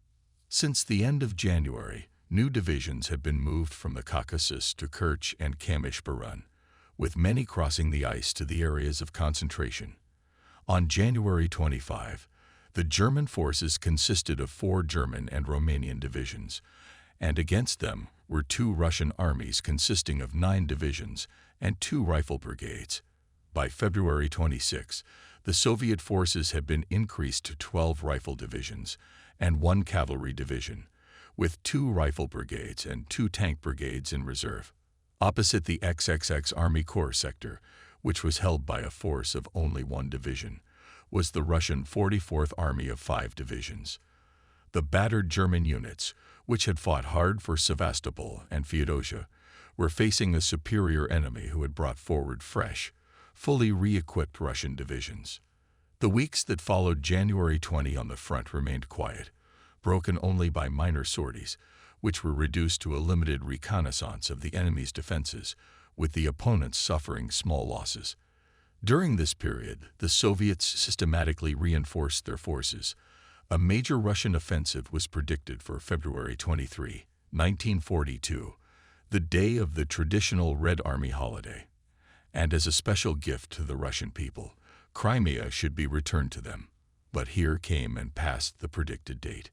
Since the end of January, new divisions have been moved from the Caucasus to Kerch and Kamish-Barun, with many crossing the ice to the areas of concentration. On January 25, the German forces consisted of 4 German and Romanian divisions, and against them were 2 Russian armies consisting of 9 divisions and 2 rifle brigades. By February 26, the Soviet forces had been increased to 12 rifle divisions and 1 cavalry division, with 2 rifle brigades and 2 tank brigades in reserve. Opposite the XXX Army Corps sector, which was held by a force of only 1 division, was the Russian 44th Army of 5 divisions. The battered German units, which had fought hard for Sevastopol and Feodosia, were facing a superior enemy who had brought forward fresh, fully re-equipped Russian divisions. The weeks that followed January 20 on the front remained quiet, broken only by minor sorties, which were reduced to a limited reconnaissance of the enemy's defenses, with the opponents suffering small losses. During this period, the Soviets systematically reinforced their forces. A major Russian offensive was predicted for February 23, 1942, the day of the traditional Red Army holiday. And as a special gift to the Russian people, Crimea should be returned to them. But here came and passed the predicted date.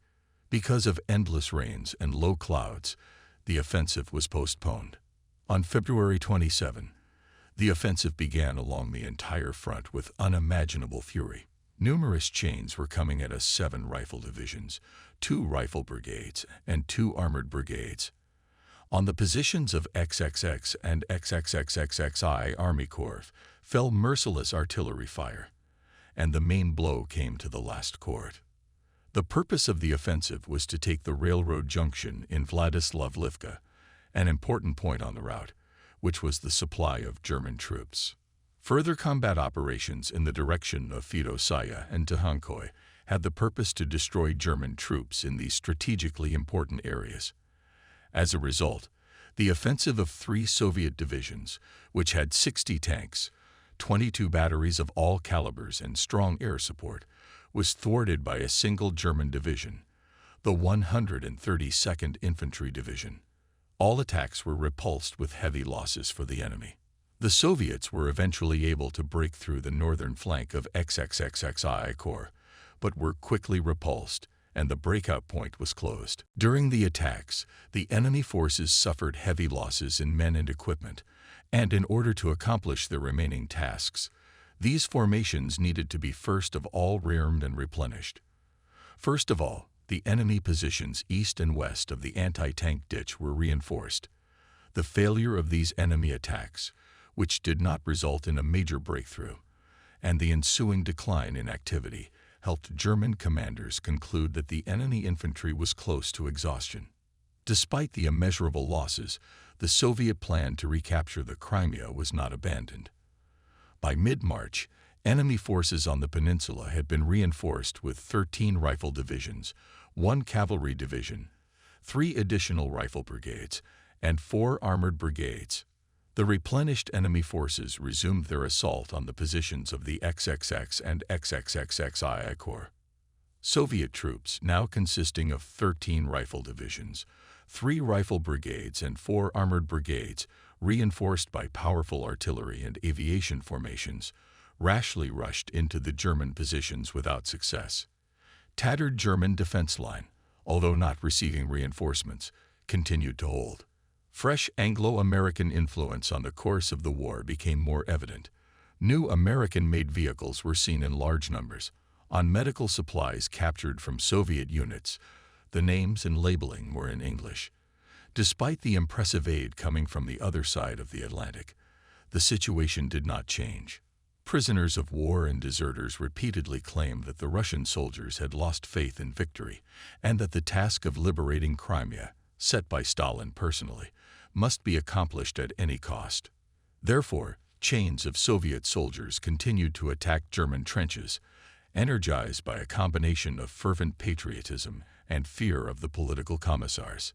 Because of endless rains and low clouds, the offensive was postponed. On February 27, the offensive began along the entire front with unimaginable fury. Numerous chains were coming at us: 7 rifle divisions, 2 rifle brigades, and 2 armored brigades. On the positions of XXX and XXXXXI Army Corps fell merciless artillery fire, and the main blow came to the last corps. The purpose of the offensive was to take the railroad junction in Vladislav-Livka, an important point on the route, which was the supply of German troops. Further combat operations in the direction of Feodosia and Tihankoy had the purpose to destroy German troops in these strategically important areas. As a result, the offensive of 3 Soviet divisions, which had 60 tanks, 22 batteries of all calibers, and strong air support, was thwarted by a single German division, the 132nd Infantry Division. All attacks were repulsed with heavy losses for the enemy. The Soviets were eventually able to break through the northern flank of XXXXI Corps, but were quickly repulsed, and the breakout point was closed. During the attacks, the enemy forces suffered heavy losses in men and equipment, and in order to accomplish their remaining tasks, these formations needed to be first of all rearmed and replenished. First of all, the enemy positions east and west of the anti-tank ditch were reinforced. The failure of these enemy attacks, which did not result in a major breakthrough, and the ensuing decline in activity, helped German commanders conclude that the enemy infantry was close to exhaustion. Despite the immeasurable losses, the Soviet plan to recapture the Crimea was not abandoned. By mid-March, enemy forces on the peninsula had been reinforced with 13 rifle divisions, 1 cavalry division, 3 additional rifle brigades, and 4 armored brigades. The replenished enemy forces resumed their assault on the positions of the XXX and XXXXI Corps. Soviet troops, now consisting of 13 rifle divisions, 3 rifle brigades, and 4 armored brigades, reinforced by powerful artillery and aviation formations, rashly rushed into the German positions without success. Tattered German defense line, although not receiving reinforcements, continued to hold. Fresh Anglo-American influence on the course of the war became more evident. New American-made vehicles were seen in large numbers. On medical supplies captured from Soviet units, the names and labeling were in English. Despite the impressive aid coming from the other side of the Atlantic, the situation did not change. Prisoners of war and deserters repeatedly claimed that the Russian soldiers had lost faith in victory, and that the task of liberating Crimea, set by Stalin personally, must be accomplished at any cost. Therefore, chains of Soviet soldiers continued to attack German trenches, energized by a combination of fervent patriotism and fear of the political commissars.